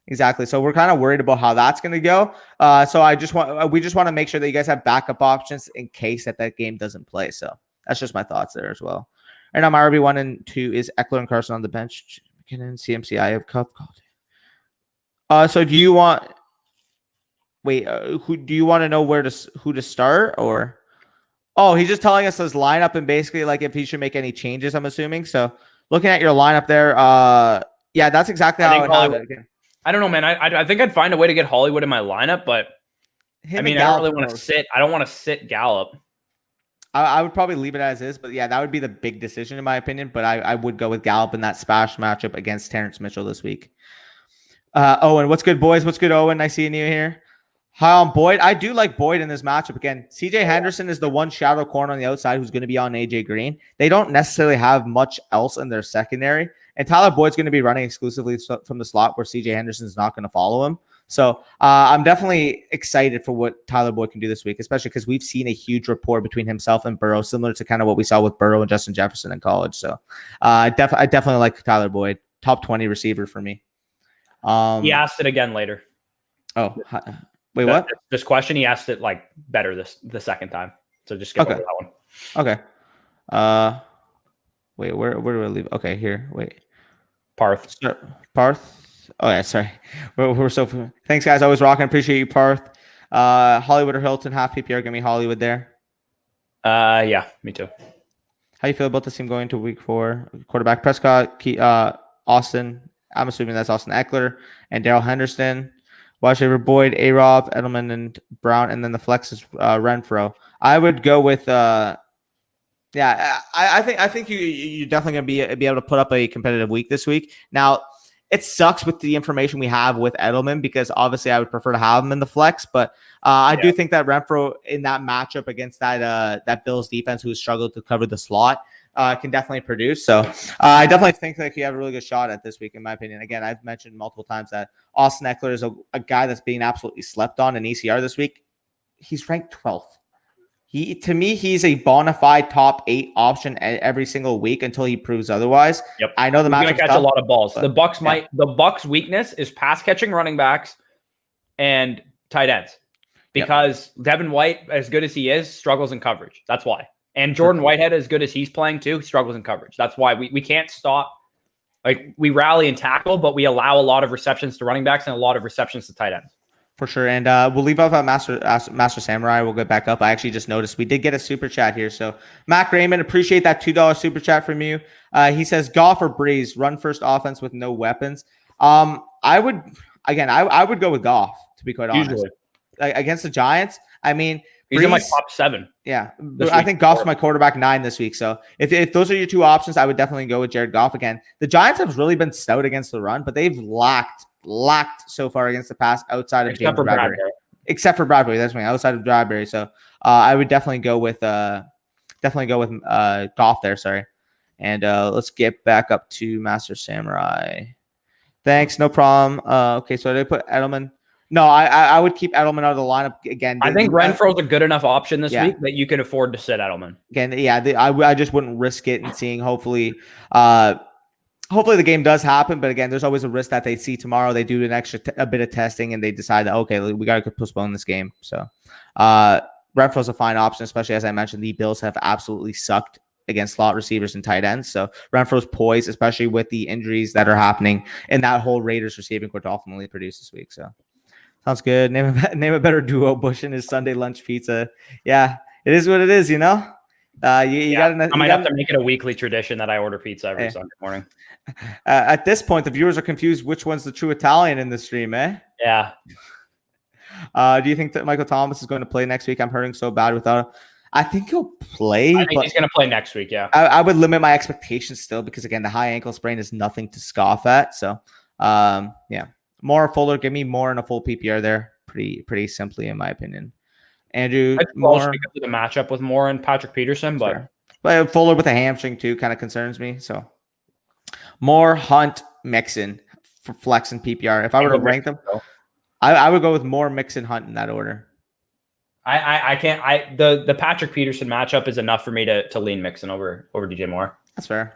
S1: Exactly. So we're kind of worried about how that's going to go. So we just want to make sure that you guys have backup options in case that game doesn't play. So that's just my thoughts there as well. Right now, my RB1 and 2 is Eckler and Carson on the bench. McKinnon, CMC, I have Cup. So do you want? Wait, who do you want to know who to start or? Oh, he's just telling us his lineup and basically like if he should make any changes. I'm assuming. So looking at your lineup there, that's exactly how it happened.
S2: I don't know, man. I think I'd find a way to get Hollywood in my lineup, but I don't really want to sit. I don't want to sit Gallup.
S1: I would probably leave it as is, but that would be the big decision in my opinion. But I would go with Gallup in that smash matchup against Terrence Mitchell this week. Owen, what's good, boys? What's good, Owen? Nice seeing you here. Hi on Boyd. I do like Boyd in this matchup. Again, CJ Henderson is the one shadow corner on the outside who's going to be on AJ Green. They don't necessarily have much else in their secondary. And Tyler Boyd's going to be running exclusively from the slot where CJ Henderson's not going to follow him. So I'm definitely excited for what Tyler Boyd can do this week, especially because we've seen a huge rapport between himself and Burrow, similar to kind of what we saw with Burrow and Justin Jefferson in college. So I definitely like Tyler Boyd, top 20 receiver for me.
S2: He asked it again later.
S1: Oh, wait, what?
S2: This question, he asked it like better the second time. So just skip over that one.
S1: Okay. Wait, where do I leave? Okay, here. Wait.
S2: Parth.
S1: Oh yeah, sorry. We're so thanks guys. Always rocking. Appreciate you, Parth. Hollywood or Hilton, half PPR. Give me Hollywood there.
S2: Yeah, me too.
S1: How you feel about this team going to week 4? Quarterback Prescott, Austin. I'm assuming that's Austin Eckler and Darrell Henderson. Wide receiver Boyd, A-Rob, Edelman, and Brown, and then the flex is Renfro. I would go with I think you're definitely gonna be able to put up a competitive week this week. Now, it sucks with the information we have with Edelman because obviously I would prefer to have him in the flex, but I do think that Renfro in that matchup against that Bills defense who has struggled to cover the slot can definitely produce. So I definitely think that you have a really good shot at this week, in my opinion. Again, I've mentioned multiple times that Austin Eckler is a guy that's being absolutely slept on in ECR this week. He's ranked 12th. To me, he's a bona fide top 8 option every single week until he proves otherwise.
S2: Yep.
S1: I know the matchup
S2: going to catch a lot of balls. The Bucs' weakness is pass catching running backs and tight ends because Devin White, as good as he is, struggles in coverage. That's why. And Jordan Whitehead, as good as he's playing too, struggles in coverage. That's why we can't stop. Like we rally and tackle, but we allow a lot of receptions to running backs and a lot of receptions to tight ends.
S1: For sure. And we'll leave off at Master Samurai. We'll get back up. I actually just noticed we did get a super chat here. So Mac Raymond, appreciate that $2 super chat from you. He says, Goff or Breeze, run first offense with no weapons. I would go with Goff, to be quite honest. Against the Giants, I mean,
S2: he's
S1: Breeze,
S2: in my top 7.
S1: Yeah. I think Goff's my quarterback 9 this week. So if those are your 2 options, I would definitely go with Jared Goff again. The Giants have really been stout against the run, but they've lacked so far against the pass outside of James Bradbury. Except for Bradbury, that's me. Outside of Bradbury, so I would definitely go with Goff there. Sorry, and let's get back up to Master Samurai. Thanks, no problem. Okay, so did I put Edelman? No, I would keep Edelman out of the lineup again.
S2: I think Renfro's a good enough option this week that you can afford to sit Edelman.
S1: Again, I just wouldn't risk it and seeing hopefully the game does happen, but again, there's always a risk that they see tomorrow. They do a bit of testing and they decide that, okay, we got to postpone this game. So Renfro's a fine option, especially as I mentioned, the Bills have absolutely sucked against slot receivers and tight ends. So Renfro's poised, especially with the injuries that are happening in that whole Raiders receiving core to ultimately produce this week. So sounds good. Name a better duo, Bush and his Sunday lunch pizza. Yeah, it is what it is, you know? You got
S2: I might have to make it a weekly tradition that I order pizza every Sunday morning.
S1: At this point, the viewers are confused which one's the true Italian in the stream, eh?
S2: Yeah.
S1: Do you think that Michael Thomas is going to play next week? I'm hurting so bad without him. I think he'll play.
S2: I think he's going to play next week, yeah.
S1: I would limit my expectations still because, again, the high ankle sprain is nothing to scoff at. So, yeah. More Fuller. Give me more in a full PPR there. Pretty simply, in my opinion. Andrew, more
S2: because of the matchup with Moore and Patrick Peterson, but
S1: Fuller with a hamstring too kind of concerns me. So, more Hunt, Mixon for flex and PPR. If I were to rank them, I would go with more Mixon, Hunt in that order.
S2: I can't. The Patrick Peterson matchup is enough for me to lean Mixon over DJ Moore.
S1: That's fair.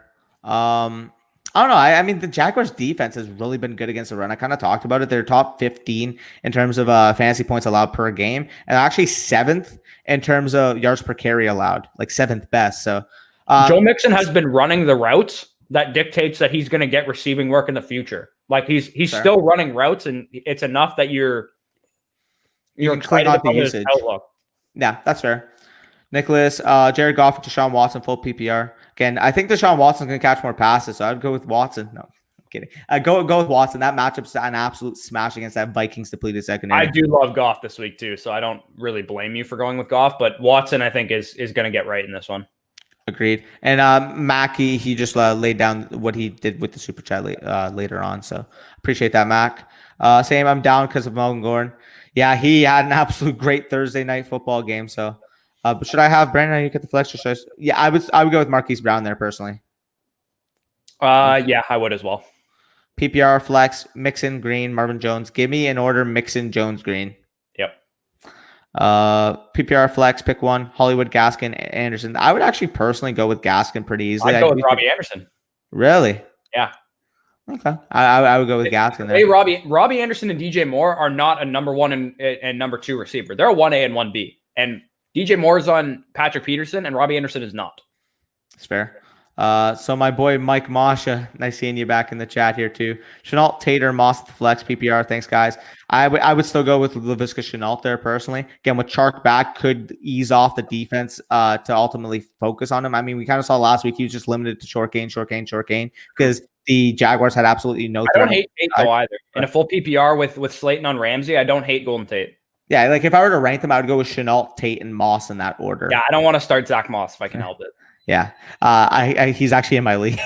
S1: I don't know. I mean, the Jaguars' defense has really been good against the run. I kind of talked about it. They're top 15 in terms of fantasy points allowed per game, and actually 7th in terms of yards per carry allowed, like 7th best. So
S2: Joe Mixon has been running the routes that dictates that he's going to get receiving work in the future. Like he's still running routes, and it's enough that you're excited about his outlook.
S1: Yeah, that's fair. Nicholas, Jared Goff, and Deshaun Watson, full PPR. Again, I think Deshaun Watson's going to catch more passes, so I'd go with Watson. No, I'm kidding. Go with Watson. That matchup's an absolute smash against that Vikings depleted secondary.
S2: I do love Goff this week too, so I don't really blame you for going with Goff, but Watson I think is going to get right in this one.
S1: Agreed. And Mackie, he just laid down what he did with the super chat later on, so appreciate that, Mac. Same, I'm down because of Melvin Gordon. Yeah, he had an absolute great Thursday night football game, so. But should I have Brandon? You get the flex? Yeah, I would go with Marquise Brown there personally.
S2: Yeah, I would as well.
S1: PPR flex, Mixon, Green, Marvin Jones. Give me in order Mixon, Jones, Green.
S2: Yep.
S1: PPR flex, pick one. Hollywood, Gaskin, Anderson. I would actually personally go with Gaskin pretty easily.
S2: I'd go with Robbie Anderson.
S1: Really?
S2: Yeah.
S1: Okay. I would go with Gaskin there.
S2: Hey, Robbie Anderson and DJ Moore are not a number 1 and number 2 receiver. They're a 1A and 1B. And DJ Moore is on Patrick Peterson, and Robbie Anderson is not.
S1: That's fair. So my boy Mike Masha, nice seeing you back in the chat here too. Chenault, Tater, Moss, the flex, PPR. Thanks, guys. I would still go with Laviska Chenault there personally. Again, with Chark back, could ease off the defense to ultimately focus on him. I mean, we kind of saw last week he was just limited to short gain because the Jaguars had absolutely no.
S2: I don't hate Tate though either. In a full PPR with Slayton on Ramsey, I don't hate Golden Tate.
S1: Yeah, like if I were to rank them, I would go with Chenault, Tate, and Moss in that order.
S2: Yeah, I don't want to start Zach Moss if I can help it.
S1: Yeah, he's actually in my league.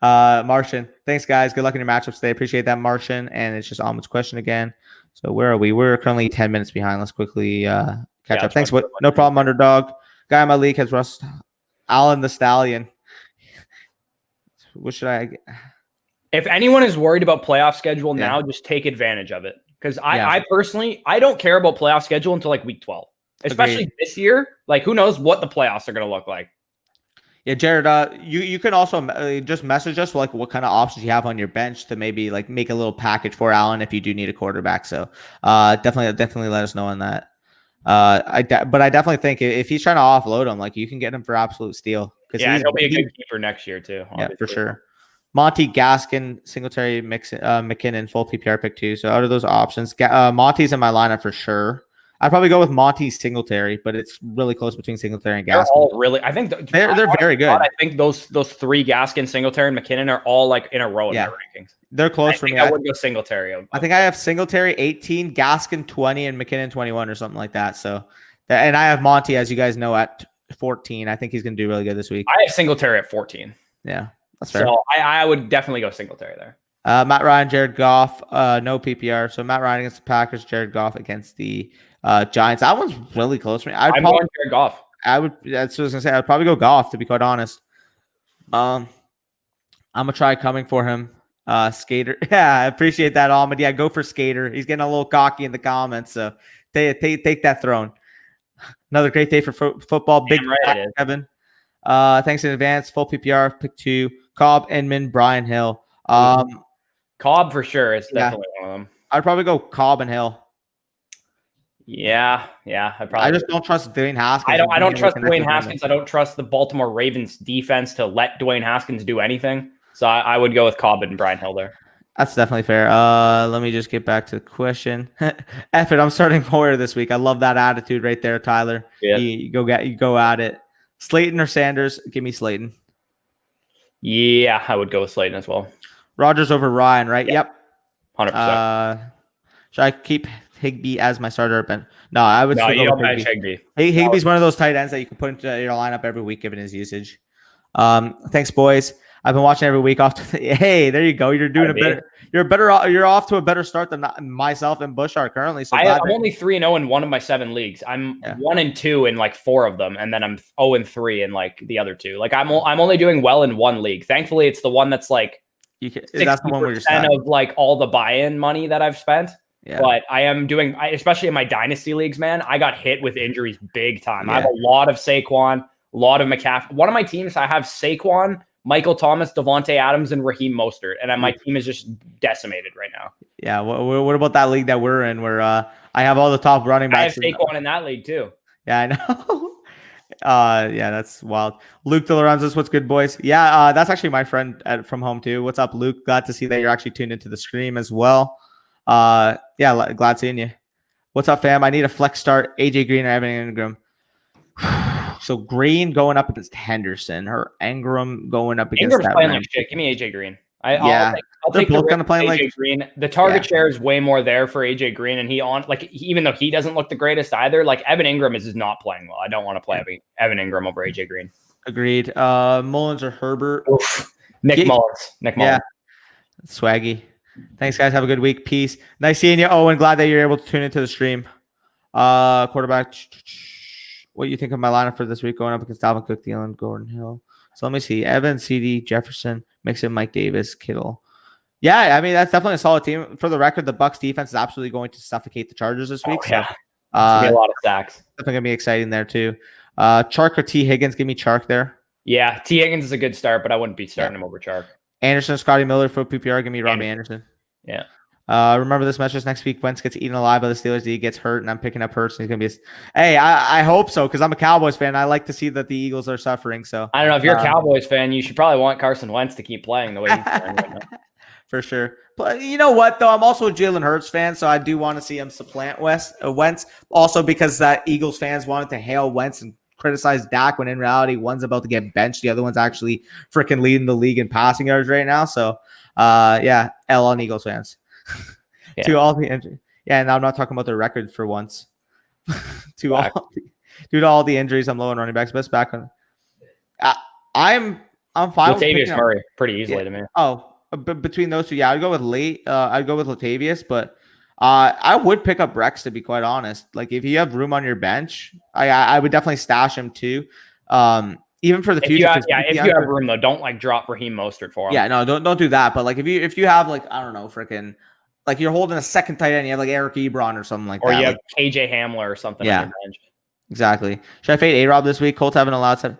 S1: Martian, thanks guys. Good luck in your matchups today. Appreciate that, Martian. And it's just Ahmed's question again. So where are we? We're currently 10 minutes behind. Let's quickly catch up. Thanks. No problem, underdog. Guy in my league has Russ Allen the Stallion. What should I?
S2: If anyone is worried about playoff schedule now, just take advantage of it. Because I personally, I don't care about playoff schedule until like week 12, especially this year. Like, who knows what the playoffs are going to look like?
S1: Yeah, Jared, you can also just message us like what kind of options you have on your bench to maybe like make a little package for Allen if you do need a quarterback. So definitely let us know on that. But I definitely think if he's trying to offload him, like you can get him for absolute steal.
S2: Yeah, he'll be a good keeper next year too. Obviously.
S1: Yeah, for sure. Monty, Gaskin, Singletary, McKinnon, full PPR pick 2. So out of those options, Monty's in my lineup for sure. I'd probably go with Monty, Singletary, but it's really close between Singletary and Gaskin.
S2: They're all really, I think
S1: they're very good.
S2: I think those 3 Gaskin, Singletary, and McKinnon are all like in a row in my rankings.
S1: They're close for me.
S2: I would go Singletary.
S1: I think I have Singletary 18, Gaskin 20, and McKinnon 21 or something like that. So, and I have Monty, as you guys know, at 14. I think he's going to do really good this week.
S2: I have Singletary at 14.
S1: Yeah. That's fair.
S2: So I would definitely go Singletary there.
S1: Matt Ryan, Jared Goff, no PPR. So Matt Ryan against the Packers, Jared Goff against the Giants. That one's really close for me.
S2: I'm on Jared Goff.
S1: That's what I was gonna say. I'd probably go Goff to be quite honest. I'm gonna try coming for him. Skater. Yeah, I appreciate that, Ahmed. Yeah, go for Skater. He's getting a little cocky in the comments. So take that throne. Another great day for football. Big
S2: right,
S1: Kevin. Thanks in advance. Full PPR pick 2. Cobb, Inman, Brian Hill.
S2: Cobb for sure. It's definitely one of them.
S1: I'd probably go Cobb and Hill.
S2: Yeah.
S1: I just don't trust Dwayne Haskins.
S2: I don't trust Dwayne Haskins. I don't trust the Baltimore Ravens defense to let Dwayne Haskins do anything. So I would go with Cobb and Brian Hill there.
S1: That's definitely fair. Let me just get back to the question. F it, I'm starting Hoyer this week. I love that attitude right there, Tyler.
S2: Yeah.
S1: You go at it. Slayton or Sanders? Give me Slayton.
S2: Yeah, I would go with Slayton as well.
S1: Rodgers over Ryan, right?
S2: Yeah.
S1: Yep.
S2: 100%.
S1: Should I keep Higbee as my starter? No, I would
S2: No,
S1: still
S2: you
S1: go
S2: don't
S1: with
S2: bench
S1: Higbee.
S2: Higbee.
S1: Higbee's one of those tight ends that you can put into your lineup every week given his usage. Thanks, boys. I've been watching every week. Hey, there you go. You're doing You're off to a better start than myself and Bush are currently. So
S2: I'm only 3-0 in one of my 7 leagues. I'm 1-2 in like 4 of them, and then I'm 0-3 in like the other 2. Like I'm only doing well in one league. Thankfully, it's the one that's like
S1: that's the one where you're stuck.
S2: of like all the buy-in money that I've spent.
S1: Yeah.
S2: But I am doing, especially in my dynasty leagues, man. I got hit with injuries big time.
S1: Yeah.
S2: I have a lot of Saquon, a lot of McCaffrey. One of my teams, I have Saquon, Michael Thomas, Devontae Adams, and Raheem Mostert, and my team is just decimated right now.
S1: Yeah. What about that league that we're in, where I have all the top running backs?
S2: I have Saquon in that league too.
S1: Yeah, I know. Yeah, that's wild. Luke De Lorenzo's, what's good, boys? Yeah, that's actually my friend from home too. What's up, Luke? Glad to see that you're actually tuned into the stream as well. Yeah, glad seeing you. What's up, fam? I need a flex start. AJ Green or Evan Ingram. So Green going up against Henderson, or Ingram going up against
S2: Ingram's
S1: that
S2: playing
S1: range.
S2: like shit. Give me AJ Green.
S1: I'll
S2: take
S1: both
S2: the
S1: kind of playing
S2: AJ
S1: like
S2: Green. The target share is way more there for AJ Green, and even though he doesn't look the greatest either, like Evan Ingram is not playing well. I don't want to play Evan Ingram over AJ Green.
S1: Agreed. Mullins or Herbert?
S2: Oof. Nick Mullins.
S1: Yeah. Swaggy. Thanks, guys. Have a good week. Peace. Nice seeing you, Owen. Glad that you're able to tune into the stream. Quarterback. What do you think of my lineup for this week going up against Dalvin Cook, Thielen, Gordon Hill? So let me see. Evans, CD, Jefferson, Mixon, Mike Davis, Kittle. Yeah, I mean, that's definitely a solid team. For the record, the Bucs defense is absolutely going to suffocate the Chargers this week.
S2: Yeah.
S1: So,
S2: a lot of sacks.
S1: Definitely going to be exciting there, too. Chark or T. Higgins? Give me Chark there.
S2: Yeah, T. Higgins is a good start, but I wouldn't be starting him over Chark.
S1: Anderson, Scotty Miller for PPR. Give me Robbie Anderson.
S2: Yeah.
S1: Remember this match next week. Wentz gets eaten alive by the Steelers. He gets hurt, and I'm picking up Hurts. And he's gonna be. Hey, I hope so, because I'm a Cowboys fan. I like to see that the Eagles are suffering. So
S2: I don't know if you're a Cowboys fan, you should probably want Carson Wentz to keep playing the way he's playing right now.
S1: For sure. But you know what, though? I'm also a Jalen Hurts fan, so I do want to see him supplant Wentz. Also, because that Eagles fans wanted to hail Wentz and criticize Dak, when in reality, one's about to get benched. The other one's actually freaking leading the league in passing yards right now. So, yeah, L on Eagles fans.
S2: Yeah.
S1: To all the injuries. Yeah, and I'm not talking about their record for once. Due to all the injuries, I'm low on running backs. Best back on. I'm fine.
S2: Latavius Murray pretty easily to me.
S1: Oh, between those two, yeah, I'd go with I'd go with Latavius, but I would pick up Rex, to be quite honest. Like, if you have room on your bench, I would definitely stash him too. Even for the future.
S2: If you have room though, don't like drop Raheem Mostert for him.
S1: Yeah, no, don't do that. But like, if you have, like, I don't know, freaking, like, you're holding a second tight end, you have like Eric Ebron or something like that.
S2: Or you have
S1: like,
S2: KJ Hamler or something on your bench.
S1: Exactly. Should I fade A-Rob this week? Colts haven't allowed to.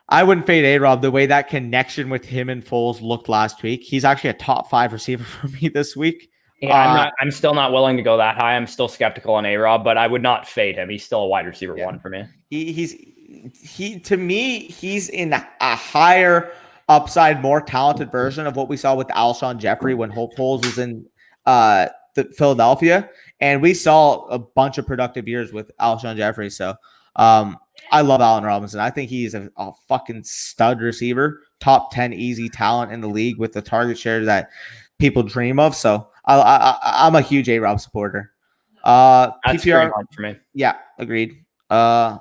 S1: I wouldn't fade A-Rob. The way that connection with him and Foles looked last week, he's actually a top 5 receiver for me this week.
S2: Yeah, I'm still not willing to go that high. I'm still skeptical on A-Rob, but I would not fade him. He's still a wide receiver 1 for me.
S1: To me, he's in a higher upside, more talented version of what we saw with Alshon Jeffrey when Foles was in Philadelphia, and we saw a bunch of productive years with Alshon Jeffrey. So I love Allen Robinson. I think he's a fucking stud receiver, top 10 easy talent in the league with the target share that people dream of. So I'm a huge A-Rob supporter.
S2: That's
S1: PPR
S2: for me.
S1: Yeah, agreed. I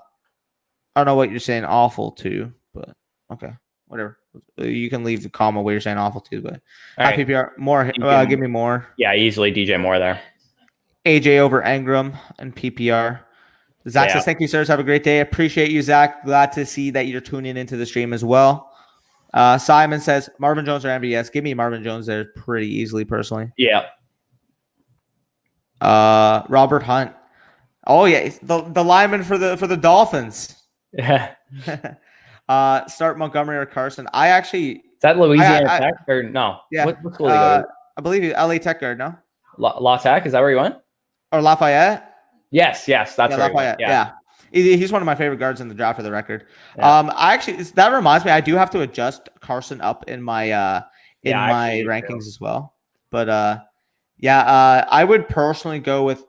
S1: don't know what you're saying awful to, but okay, whatever. You can leave the comma where you're saying awful to, but
S2: right.
S1: PPR more. Give me more.
S2: Yeah, easily DJ Moore there.
S1: AJ over Ingram and PPR. Zach says, thank you, sirs. Have a great day. Appreciate you, Zach. Glad to see that you're tuning into the stream as well. Simon says, Marvin Jones or MVS. Give me Marvin Jones there pretty easily, personally.
S2: Yeah.
S1: Robert Hunt. Oh yeah, the lineman for the Dolphins.
S2: Yeah.
S1: Start Montgomery or Carson. Is
S2: that Louisiana Tech or no?
S1: Yeah.
S2: What school do you go to?
S1: I believe you LA Tech guard, no?
S2: La Tech, is that where you went?
S1: Or Lafayette?
S2: Yes, that's where
S1: Lafayette. Yeah. He's one of my favorite guards in the draft, for the record.
S2: Yeah.
S1: That reminds me, I do have to adjust Carson up in my rankings as well. But I would personally go with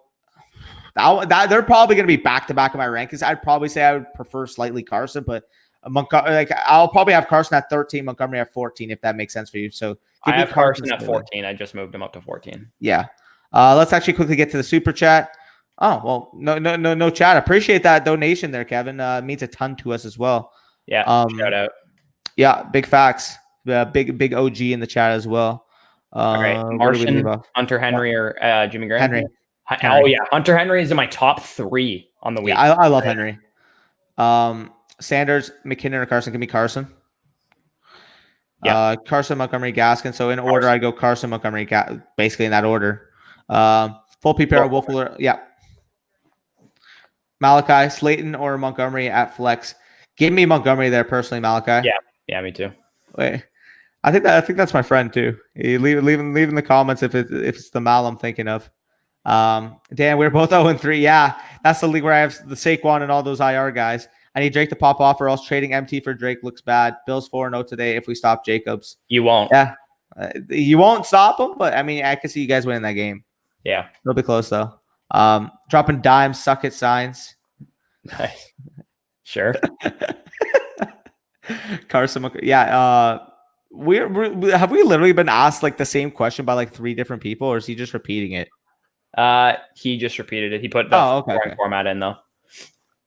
S1: they're probably going to be back to back in my rankings. I'd probably say I would prefer slightly Carson, but I'll probably have Carson at 13, Montgomery at 14, if that makes sense for you. So
S2: I have Carson at 14. I just moved him up to 14.
S1: Yeah. Let's actually quickly get to the super chat. Oh, well, no chat. Appreciate that donation there, Kevin. Means a ton to us as well.
S2: Yeah. Shout out.
S1: Yeah, big facts. Big OG in the chat as well.
S2: All right. Martian, Hunter Henry, or Jimmy Graham?
S1: Henry.
S2: Oh, yeah. Hunter Henry is in my top 3 on the week.
S1: Yeah, I love Henry. Sanders, McKinnon, or Carson. Give me Carson. Yeah. Carson, Montgomery, Gaskin. So in order, I go Carson, Montgomery, basically in that order. Full PPR, Wolf. Yeah. Malachi, Slayton, or Montgomery at flex. Give me Montgomery there personally, Malachi.
S2: Yeah, me too.
S1: Wait, I think that's my friend too. Leave in the comments if it's the Mal I'm thinking of. Dan, we're both 0-3. Yeah, that's the league where I have the Saquon and all those IR guys. I need Drake to pop off, or else trading MT for Drake looks bad. Bills 4-0 today if we stop Jacobs.
S2: You won't.
S1: Yeah, you won't stop him, but I mean, I can see you guys winning that game.
S2: Yeah,
S1: it'll be close though. Dropping dimes, suck it signs.
S2: Nice. Sure.
S1: Carson, yeah. Have we literally been asked like the same question by like 3 different people, or is he just repeating it?
S2: He just repeated it. He put the format in though.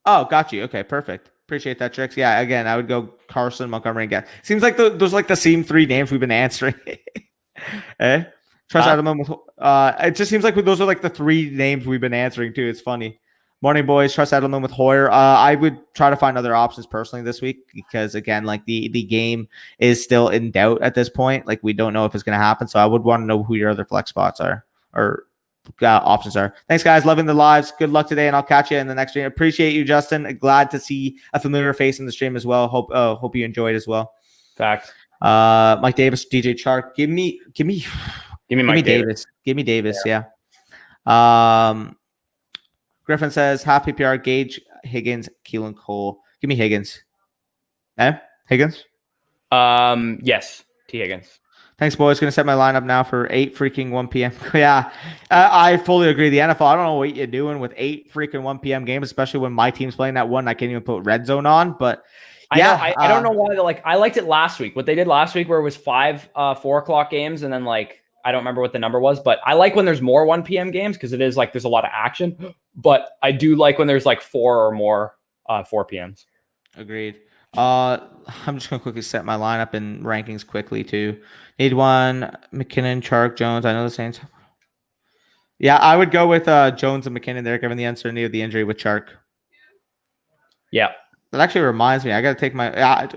S1: Oh, got you. Okay, perfect. Appreciate that, Trix. Yeah, again, I would go Carson, Montgomery, and Gas. Seems like those like the same 3 names we've been answering. Trust Edelman. It just seems like those are like the 3 names we've been answering too. It's funny. Morning, boys. Trust Edelman with Hoyer. I would try to find other options personally this week because, again, like the game is still in doubt at this point. Like we don't know if it's going to happen. So I would want to know who your other flex spots are or options are. Thanks, guys. Loving the lives. Good luck today, and I'll catch you in the next stream. Appreciate you, Justin. Glad to see a familiar face in the stream as well. Hope you enjoyed as well.
S2: Facts.
S1: Mike Davis, DJ Chark. Give me
S2: Mike
S1: Davis. Give me Davis. Yeah. Griffin says, half PPR, Gage, Higgins, Keelan Cole. Give me Higgins. Higgins?
S2: Yes, T. Higgins.
S1: Thanks, boys. Going to set my lineup now for 8 freaking 1 p.m. Yeah, I fully agree. The NFL, I don't know what you're doing with 8 freaking 1 p.m. games, especially when my team's playing that one. I can't even put red zone on, but yeah.
S2: I don't know why. I liked it last week. What they did last week where it was 5 4 o'clock games and then I don't remember what the number was, but I like when there's more 1 p.m. games because it is like there's a lot of action. But I do like when there's like 4 or more 4 p.m.s.
S1: Agreed. I'm just going to quickly set my lineup and rankings quickly too. Need one, McKinnon, Chark, Jones. I know the Saints. Yeah, I would go with Jones and McKinnon there, given the uncertainty of the injury with Chark.
S2: Yeah.
S1: That actually reminds me, I got to take I was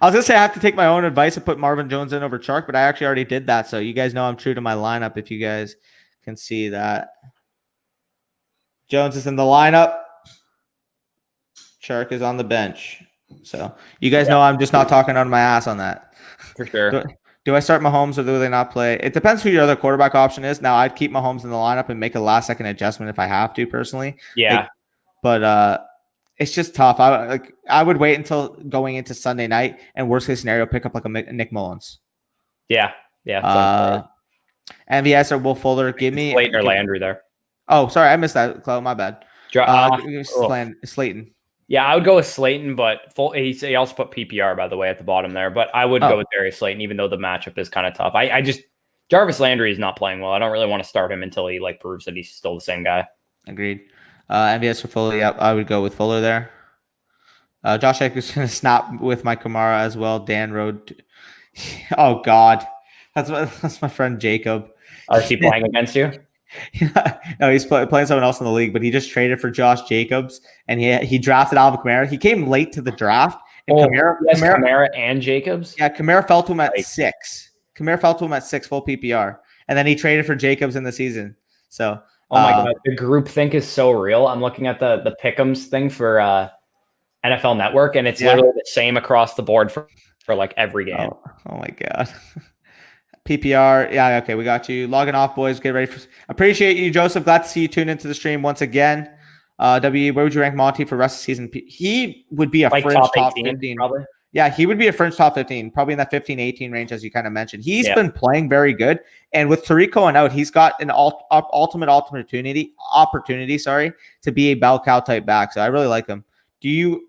S1: going to say I have to take my own advice and put Marvin Jones in over Chark, but I actually already did that. So you guys know I'm true to my lineup if you guys can see that. Jones is in the lineup. Chark is on the bench. So you guys know I'm just not talking out of my ass on that.
S2: For sure.
S1: Do I start Mahomes or do they not play? It depends who your other quarterback option is. Now, I'd keep Mahomes in the lineup and make a last-second adjustment if I have to, personally.
S2: Yeah.
S1: But it's just tough. I would wait until going into Sunday night and worst-case scenario, pick up like a Nick Mullins.
S2: Yeah.
S1: MVS or Will Fuller. Give me
S2: Slayton or Landry there.
S1: Oh, sorry. I missed that, Chloe. My bad. Slayton.
S2: Yeah, I would go with Slayton, but he also put PPR, by the way, at the bottom there. But I would go with Darius Slayton, even though the matchup is kind of tough. Jarvis Landry is not playing well. I don't really want to start him until he proves that he's still the same guy.
S1: Agreed. MVS for Fuller. Yep, I would go with Fuller there. Josh Jacobs going to snap with my Kamara as well. Dan Rode. Oh God, that's my friend Jacob.
S2: Is he playing against you?
S1: No, he's playing someone else in the league, but he just traded for Josh Jacobs, and he drafted Alvin Kamara. He came late to the draft. And
S2: Kamara and Jacobs?
S1: Yeah, Kamara fell to him at 6. Kamara fell to him at 6 full PPR, and then he traded for Jacobs in the season. So,
S2: oh my God, the group think is so real. I'm looking at the Pick'ems thing for NFL Network, and it's literally the same across the board for like every game.
S1: Oh my God. PPR. Yeah, okay, we got you. Logging off, boys. Get ready for. Appreciate you, Joseph. Glad to see you tune into the stream once again. WE, where would you rank Monty for the rest of the season? He would be a fringe top 15.
S2: Probably.
S1: Yeah, he would be a fringe top 15, probably in that 15-18 range, as you kind of mentioned. He's been playing very good. And with Tariq going out, he's got an ultimate opportunity, to be a bell cow type back. So I really like him. Do you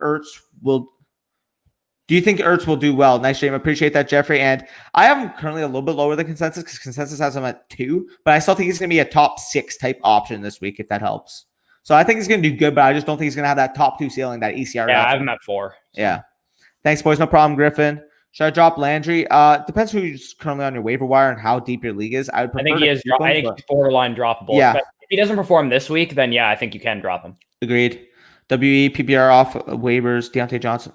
S1: think Ertz will do well? Nice stream. Appreciate that, Jeffrey. And I have him currently a little bit lower than consensus because consensus has him at 2, but I still think he's going to be a top 6 type option this week, if that helps. So I think he's going to do good, but I just don't think he's going to have that top 2 ceiling, that ECR.
S2: Yeah, I have him at 4. So.
S1: Yeah. Thanks, boys. No problem, Griffin. Should I drop Landry? Depends who's currently on your waiver wire and how deep your league is. I think
S2: he is. I think he's borderline droppable.
S1: Yeah.
S2: But if he doesn't perform this week, then yeah, I think you can drop him.
S1: Agreed. WE PPR off waivers. Deontay Johnson.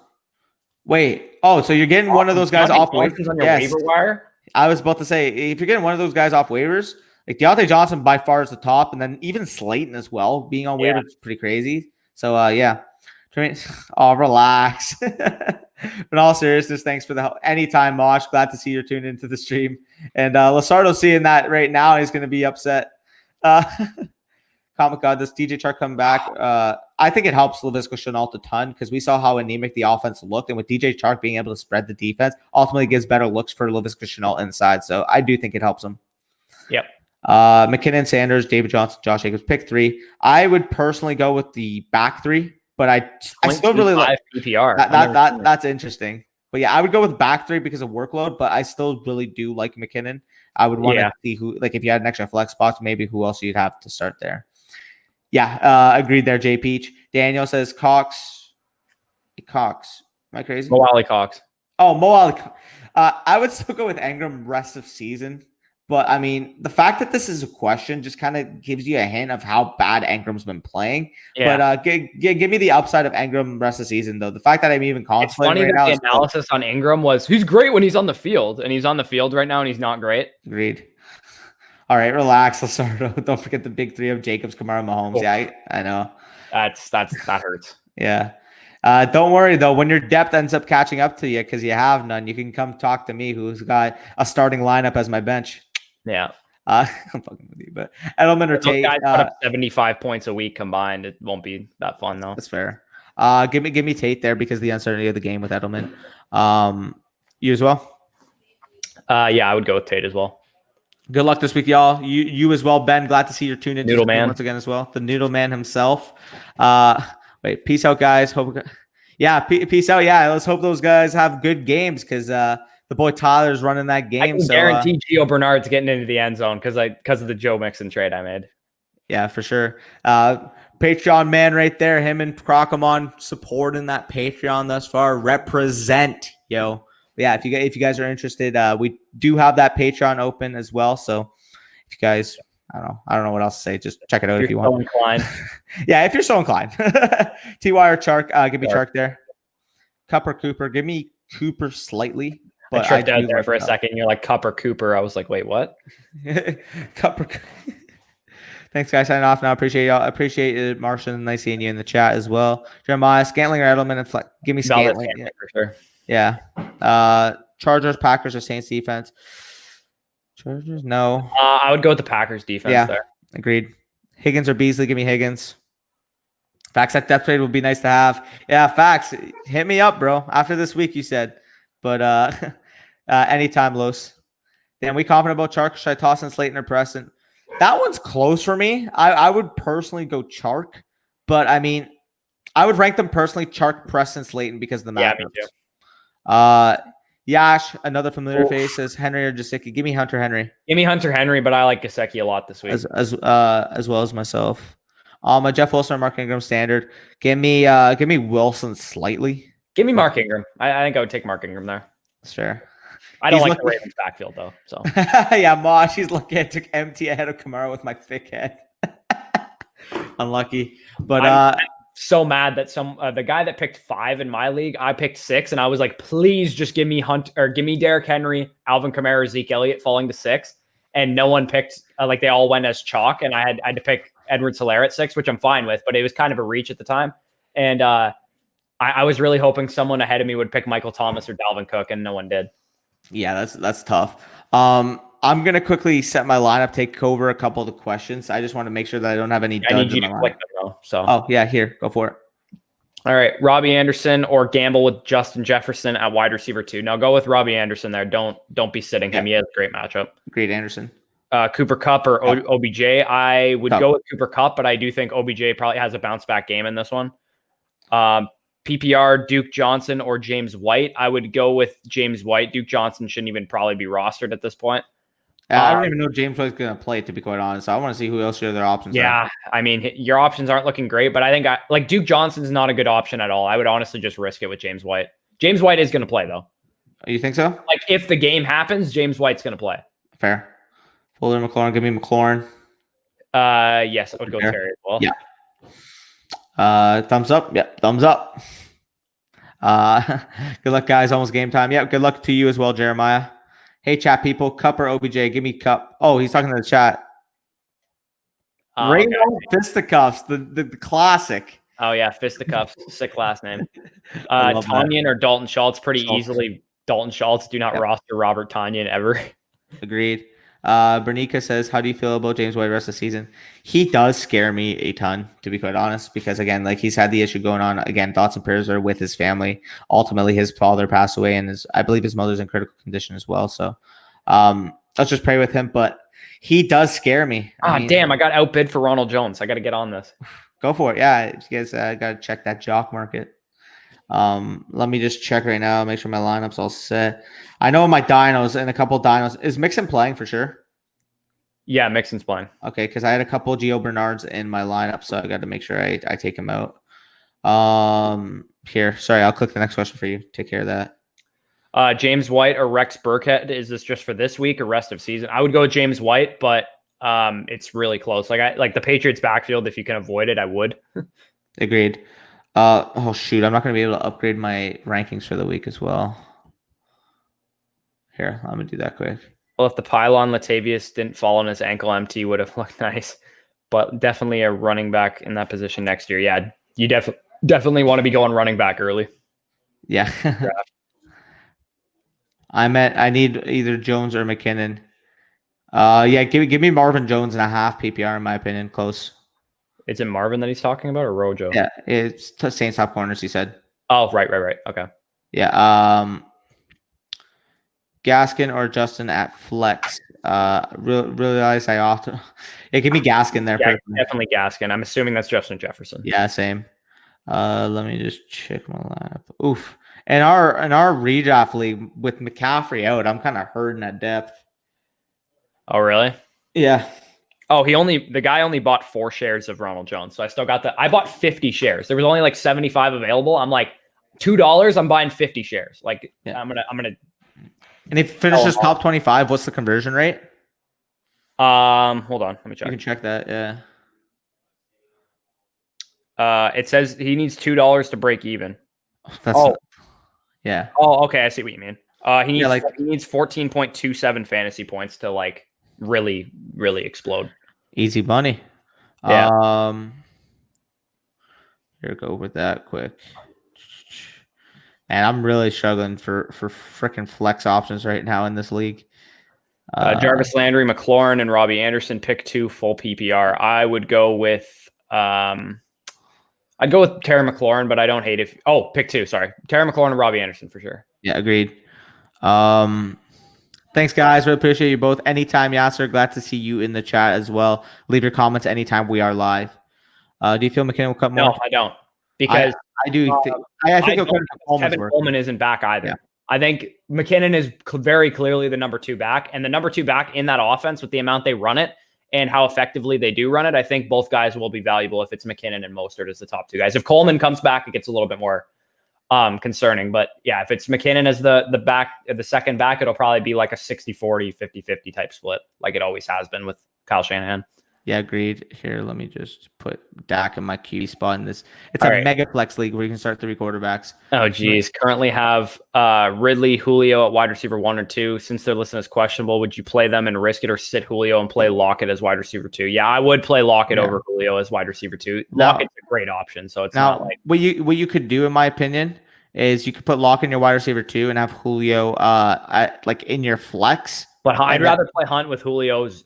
S1: Wait. Oh, so you're getting one of those guys off waivers
S2: on your waiver wire?
S1: I was about to say, if you're getting one of those guys off waivers, like Deontay Johnson by far is the top, and then even Slayton as well being on waivers is pretty crazy. So yeah. Oh, relax. In all seriousness, thanks for the help. Anytime, Mosh. Glad to see you're tuned into the stream. And Lasardo's seeing that right now. He's going to be upset. Comic God, this DJ Chark coming back. I think it helps Laviska Shenault a ton because we saw how anemic the offense looked. And with DJ Chark being able to spread the defense, ultimately gives better looks for Laviska Shenault inside. So I do think it helps him.
S2: Yep.
S1: McKinnon, Sanders, David Johnson, Josh Jacobs, pick 3. I would personally go with the back 3. But I still really like
S2: PPR.
S1: That's interesting. But yeah, I would go with back 3 because of workload. But I still really do like McKinnon. I would want to see who, like, if you had an extra flex spot, maybe who else you'd have to start there. Yeah, agreed there, J Peach. Daniel says Cox. Am I crazy?
S2: Mo Alley Cox.
S1: Oh, Mo Alley. I would still go with Engram rest of season. But, I mean, the fact that this is a question just kind of gives you a hint of how bad Engram's been playing. Yeah. But give me the upside of Engram rest of the season, though. The fact that I'm even contemplating right now.
S2: The analysis on Engram was he's great when he's on the field. And he's on the field right now, and he's not great.
S1: Agreed. All right, relax, Lasardo. Don't forget the big 3 of Jacobs, Kamara, Mahomes. Oh. Yeah, I know.
S2: That hurts.
S1: Yeah. Don't worry, though. When your depth ends up catching up to you because you have none, you can come talk to me who's got a starting lineup as my bench.
S2: Yeah.
S1: I'm fucking with you, but Edelman or Tate.
S2: Guys put up 75 points a week combined. It won't be that fun, though.
S1: That's fair. Give me Tate there because of the uncertainty of the game with Edelman. You as well?
S2: Yeah, I would go with Tate as well.
S1: Good luck this week, y'all. You as well, Ben. Glad to see you're tuned in
S2: Noodle Man
S1: once again as well. The Noodle Man himself. Wait, peace out, guys. Peace out. Yeah, let's hope those guys have good games because the boy Tyler's running that game.
S2: I can guarantee Gio Bernard's getting into the end zone because of the Joe Mixon trade I made.
S1: Yeah, for sure. Patreon man right there. Him and Crocomon supporting that Patreon thus far. Represent, yo. But yeah, if you guys are interested, we do have that Patreon open as well. So if you guys, I don't know what else to say. Just check it out if you want.
S2: Inclined.
S1: Yeah, if you're so inclined. TY or Chark, give me Chark there. Cup or Cooper, give me Cooper slightly.
S2: But I tripped out there for a second. You're like Cup or Cooper. I was like, wait, what?
S1: Cup or Thanks, guys. Signing off now. Appreciate y'all. Appreciate it, Martian. Nice seeing you in the chat as well. Jeremiah, Scantling or Edelman and Fleck. Give me Scantling.
S2: Yeah. For sure.
S1: Yeah. Chargers, Packers, or Saints defense. Chargers, no.
S2: I would go with the Packers defense there.
S1: Agreed. Higgins or Beasley. Give me Higgins. Facts at depth trade would be nice to have. Yeah, facts. Hit me up, bro. After this week, you said. But anytime, Los. Damn, we confident about Chark? Should I toss in Slayton or Preston? That one's close for me. I would personally go Chark, but I mean, I would rank them personally Chark, Preston, Slayton because of the matchups.
S2: Yeah, me too.
S1: Yash, another familiar face, says Henry or Gesicki. Give me Hunter Henry.
S2: Give me Hunter Henry, but I like Gesicki a lot this week
S1: as well as myself. Jeff Wilson or Mark Ingram standard. Give me Wilson slightly.
S2: Give me Mark Ingram. I think I would take Mark Ingram there.
S1: That's fair.
S2: I don't like the Ravens backfield though. So
S1: yeah, Mosh, he's lucky I took empty ahead of Kamara with my thick head. Unlucky, but
S2: I'm so mad that the guy that picked 5 in my league, I picked 6, and I was like, please just give me give me Derrick Henry, Alvin Kamara, Zeke Elliott falling to 6, and no one picked. Like they all went as chalk, and I had to pick Edwards-Helaire at 6, which I'm fine with, but it was kind of a reach at the time, and I was really hoping someone ahead of me would pick Michael Thomas or Dalvin Cook, and no one did.
S1: Yeah, that's tough. I'm gonna quickly set my lineup, take over a couple of the questions. I just want to make sure that I don't have any duds in my lineup.
S2: Click them though. So
S1: oh yeah, here, go for it.
S2: All right, Robbie Anderson or gamble with Justin Jefferson at wide receiver 2. Now go with Robbie Anderson there. Don't be sitting him. He has a great matchup.
S1: Great Anderson.
S2: Cooper Kupp or OBJ. I would
S1: Kupp.
S2: go with Cooper Kupp, but I do think OBJ probably has a bounce back game in this one. PPR, Duke Johnson or James White. I would go with James White. Duke Johnson shouldn't even probably be rostered at this point.
S1: I don't even know James White's going to play, to be quite honest. I want to see who else your other options are.
S2: Yeah, I mean, your options aren't looking great, but I think like Duke Johnson's not a good option at all. I would honestly just risk it with James White. James White is going to play, though.
S1: You think so?
S2: Like, if the game happens, James White's going to play.
S1: Fair. Fuller, McLaurin. Give me McLaurin.
S2: Yes, I would go Terry as well.
S1: Yeah. Thumbs up. Yep, thumbs up. Good luck, guys. Almost game time. Yeah, good luck to you as well, Jeremiah. Hey, chat people. Cup or OBJ? Give me Cup. Oh, he's talking to the chat. Rainbow Fisticuffs, the classic.
S2: Oh, yeah, Fisticuffs. Sick last name. Tanyan or Dalton Schultz? Pretty easily Dalton Schultz. Do not roster Robert Tanyan ever.
S1: Agreed. Bernica says, how do you feel about James White rest of the season? He does scare me a ton, to be quite honest, because again, like he's had the issue going on. Again, thoughts and prayers are with his family. Ultimately, his father passed away, and I believe his mother's in critical condition as well. So let's just pray with him. But he does scare me.
S2: Damn, I got outbid for Ronald Jones. I got to get on this.
S1: Go for it. Yeah, you guys got to check that jock market. Let me just check right now, make sure my lineup's all set. I know my dinos and a couple of dinos. Is Mixon playing for sure?
S2: Yeah, Mixon's playing.
S1: Okay, because I had a couple of Gio Bernards in my lineup, so I got to make sure I take him out. Here, sorry, I'll click the next question for you. Take care of that.
S2: James White or Rex Burkhead? Is this just for this week or rest of season? I would go with James White, but it's really close. Like the Patriots backfield, if you can avoid it, I would.
S1: Agreed. Oh shoot, I'm not going to be able to upgrade my rankings for the week as well. Here, I'm going to do that quick.
S2: Well, if the pylon Latavius didn't fall on his ankle empty, would have looked nice. But definitely a running back in that position next year. Yeah, you definitely want to be going running back early.
S1: Yeah. I need either Jones or McKinnon. Yeah, give me Marvin Jones and a half PPR in my opinion. Close.
S2: Is it Marvin that he's talking about or Rojo?
S1: Yeah, it's Saints top corners, he said.
S2: Oh, right. Okay.
S1: Yeah. Gaskin or Justin at flex. Realize I often. Yeah, give me Gaskin there.
S2: Yeah, definitely Gaskin. I'm assuming that's Justin Jefferson.
S1: Yeah, same. Let me just check my lineup. Oof. And our redraft league with McCaffrey out, I'm kind of hurting at depth.
S2: Oh, really?
S1: Yeah.
S2: Oh, the guy only bought 4 shares of Ronald Jones. So I still got I bought 50 shares. There was only like 75 available. I'm like, $2, I'm buying 50 shares. Like yeah. I'm gonna.
S1: And if finishes top 25, what's the conversion rate?
S2: Hold on, let me check.
S1: You can check that.
S2: Yeah. It says he needs $2 to break even.
S1: Yeah.
S2: Oh, okay. I see what you mean. He needs 14.27 fantasy points to like really, really explode.
S1: Easy money. Yeah. Here, go with that quick. And I'm really struggling for freaking flex options right now in this league.
S2: Jarvis Landry, McLaurin, and Robbie Anderson. Pick 2 full PPR. I would go with I'd go with Terry McLaurin, but I don't hate if pick 2. Sorry, Terry McLaurin and Robbie Anderson for sure.
S1: Yeah, agreed. Thanks, guys. We appreciate you both. Anytime, Yasser. Glad to see you in the chat as well. Leave your comments anytime we are live. Do you feel McKinnon will cut more?
S2: No, I don't. Because
S1: I do. I think
S2: Kevin Coleman isn't back either. Yeah. I think McKinnon is very clearly the number 2 back, and the number 2 back in that offense with the amount they run it and how effectively they do run it. I think both guys will be valuable if it's McKinnon and Mostert as the top 2 guys. If Coleman comes back, it gets a little bit more concerning. But yeah, if it's McKinnon as the second back, it'll probably be like a 60-40, 50-50 type split, like it always has been with Kyle Shanahan.
S1: Yeah, agreed. Here, let me just put Dak in my QB spot in this. It's a mega flex league where you can start 3 quarterbacks.
S2: Oh, geez. Currently have Ridley, Julio at wide receiver 1 or 2. Since they're listed as questionable, would you play them and risk it or sit Julio and play Lockett as wide receiver 2? Yeah, I would play Lockett over Julio as wide receiver 2. Lockett's a great option, so it's not like...
S1: What you could do, in my opinion, is you could put Lockett in your wide receiver 2 and have Julio in your flex.
S2: But I'd rather play Hunt with Julio's...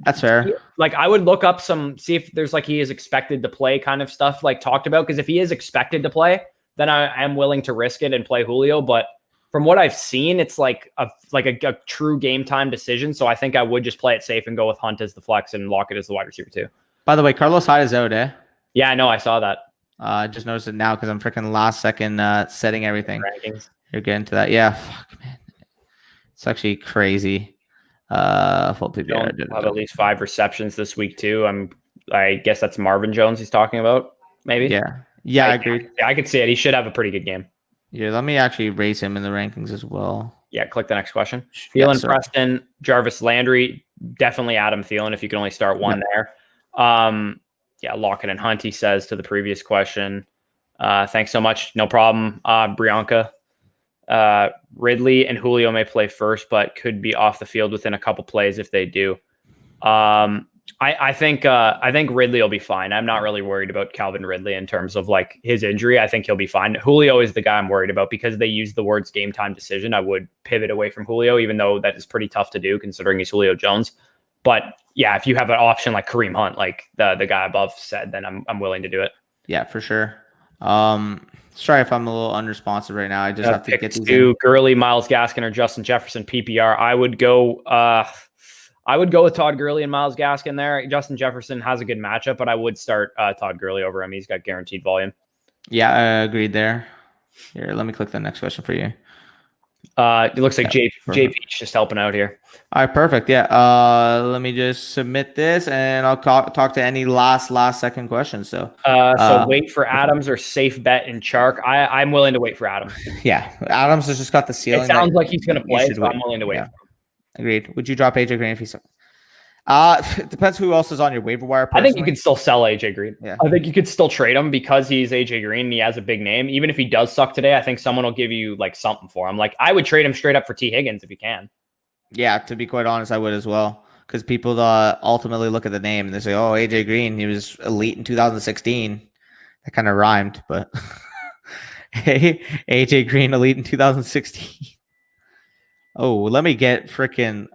S1: That's fair.
S2: Like I would look up see if there's like he is expected to play kind of stuff like talked about. Because if he is expected to play, then I am willing to risk it and play Julio. But from what I've seen, it's like a true game time decision. So I think I would just play it safe and go with Hunt as the flex and lock it as the wide receiver too.
S1: By the way, Carlos Hyde is out, eh?
S2: Yeah, I know. I saw that.
S1: I just noticed it now because I'm freaking last second setting everything.
S2: Rankings.
S1: You're getting to that. Yeah, fuck, man. It's actually crazy. Full PPR.
S2: Have at least 5 receptions this week too. I guess that's Marvin Jones he's talking about. Maybe.
S1: Yeah, I agree.
S2: Yeah, I could see it. He should have a pretty good game.
S1: Yeah, let me actually raise him in the rankings as well.
S2: Yeah, click the next question. Thielen, Preston, Jarvis Landry, definitely Adam Thielen if you can only start one there. Yeah, Lockett and Hunt, he says to the previous question. Thanks so much. No problem. Brianka. Ridley and Julio may play first, but could be off the field within a couple plays if they do. I think Ridley will be fine. I'm not really worried about Calvin Ridley in terms of like his injury. I think he'll be fine. Julio is the guy I'm worried about because they use the words game time decision. I would pivot away from Julio, even though that is pretty tough to do considering he's Julio Jones. But yeah, if you have an option like Kareem Hunt, like the guy above said, then I'm willing to do it.
S1: Yeah, for sure. Sorry if I'm a little unresponsive right now. I just have to get these
S2: to Gurley, Myles Gaskin, or Justin Jefferson PPR. I would go with Todd Gurley and Myles Gaskin there. Justin Jefferson has a good matchup, but I would start Todd Gurley over him. He's got guaranteed volume.
S1: Yeah, I agreed there. Here, let me click the next question for you.
S2: It looks like JP's just helping out here.
S1: All right, perfect. Yeah. Let me just submit this, and I'll talk to any last second questions. So
S2: wait for Adams or safe bet in Chark. I'm willing to wait for Adams.
S1: Yeah, Adams has just got the ceiling.
S2: It sounds like he's going to play, so I'm willing to wait. Yeah.
S1: Agreed. Would you drop AJ Green if he's? It depends who else is on your waiver wire.
S2: Personally. I think you can still sell AJ Green.
S1: Yeah.
S2: I think you could still trade him because he's AJ Green and he has a big name. Even if he does suck today, I think someone will give you like something for him. Like I would trade him straight up for T. Higgins if you can.
S1: Yeah, to be quite honest, I would as well. Because people ultimately look at the name and they say, "Oh, AJ Green, he was elite in 2016." That kind of rhymed, but AJ Green elite in 2016. Oh, let me get freaking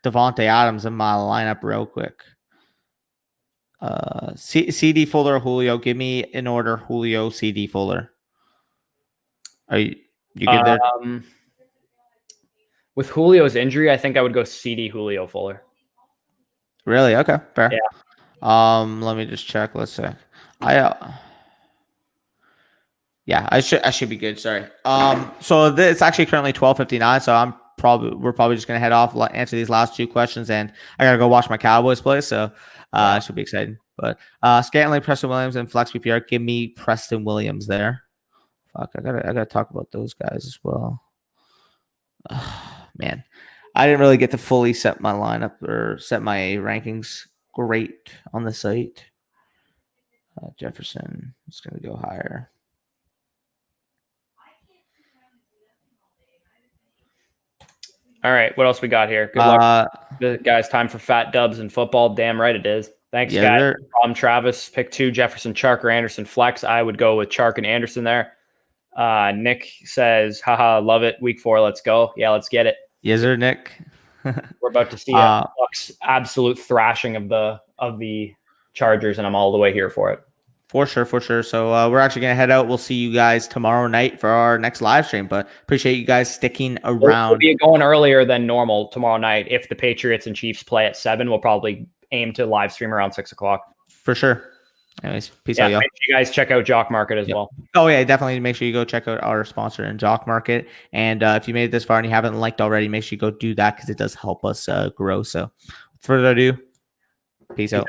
S1: Devontae Adams in my lineup real quick. CD Fuller, Julio. Give me in order Julio, CD Fuller. Are you good there?
S2: With Julio's injury, I think I would go CD Julio Fuller.
S1: Really? Okay, fair.
S2: Yeah.
S1: Let me just check. Let's see. Yeah, I should be good. Sorry. So it's actually currently 12:59. So we're probably just gonna head off, answer these last 2 questions, and I gotta go watch my Cowboys play. So it should be exciting. But Scantling, Preston Williams, and Flex PPR. Give me Preston Williams there. Fuck, I gotta talk about those guys as well. Man, I didn't really get to fully set my lineup or set my rankings great on the site. Jefferson is gonna go higher.
S2: All right, what else we got here? Good luck, guys. Time for fat dubs in football. Damn right it is. Thanks, guys. Travis, pick 2, Jefferson, Chark, or Anderson flex. I would go with Chark and Anderson there. Nick says, haha, love it. Week 4, let's go. Yeah, let's get it.
S1: Yes, sir, Nick.
S2: We're about to see a absolute thrashing of the Chargers, and I'm all the way here for it.
S1: For sure. So we're actually going to head out. We'll see you guys tomorrow night for our next live stream, but appreciate you guys sticking around.
S2: We'll be going earlier than normal tomorrow night. If the Patriots and Chiefs play at 7, we'll probably aim to live stream around 6 o'clock.
S1: For sure. Anyways, peace out, y'all.
S2: Make sure you guys check out Jock Market as well.
S1: Oh, yeah, definitely make sure you go check out our sponsor in Jock Market. And if you made it this far and you haven't liked already, make sure you go do that because it does help us grow. So without further ado, peace out.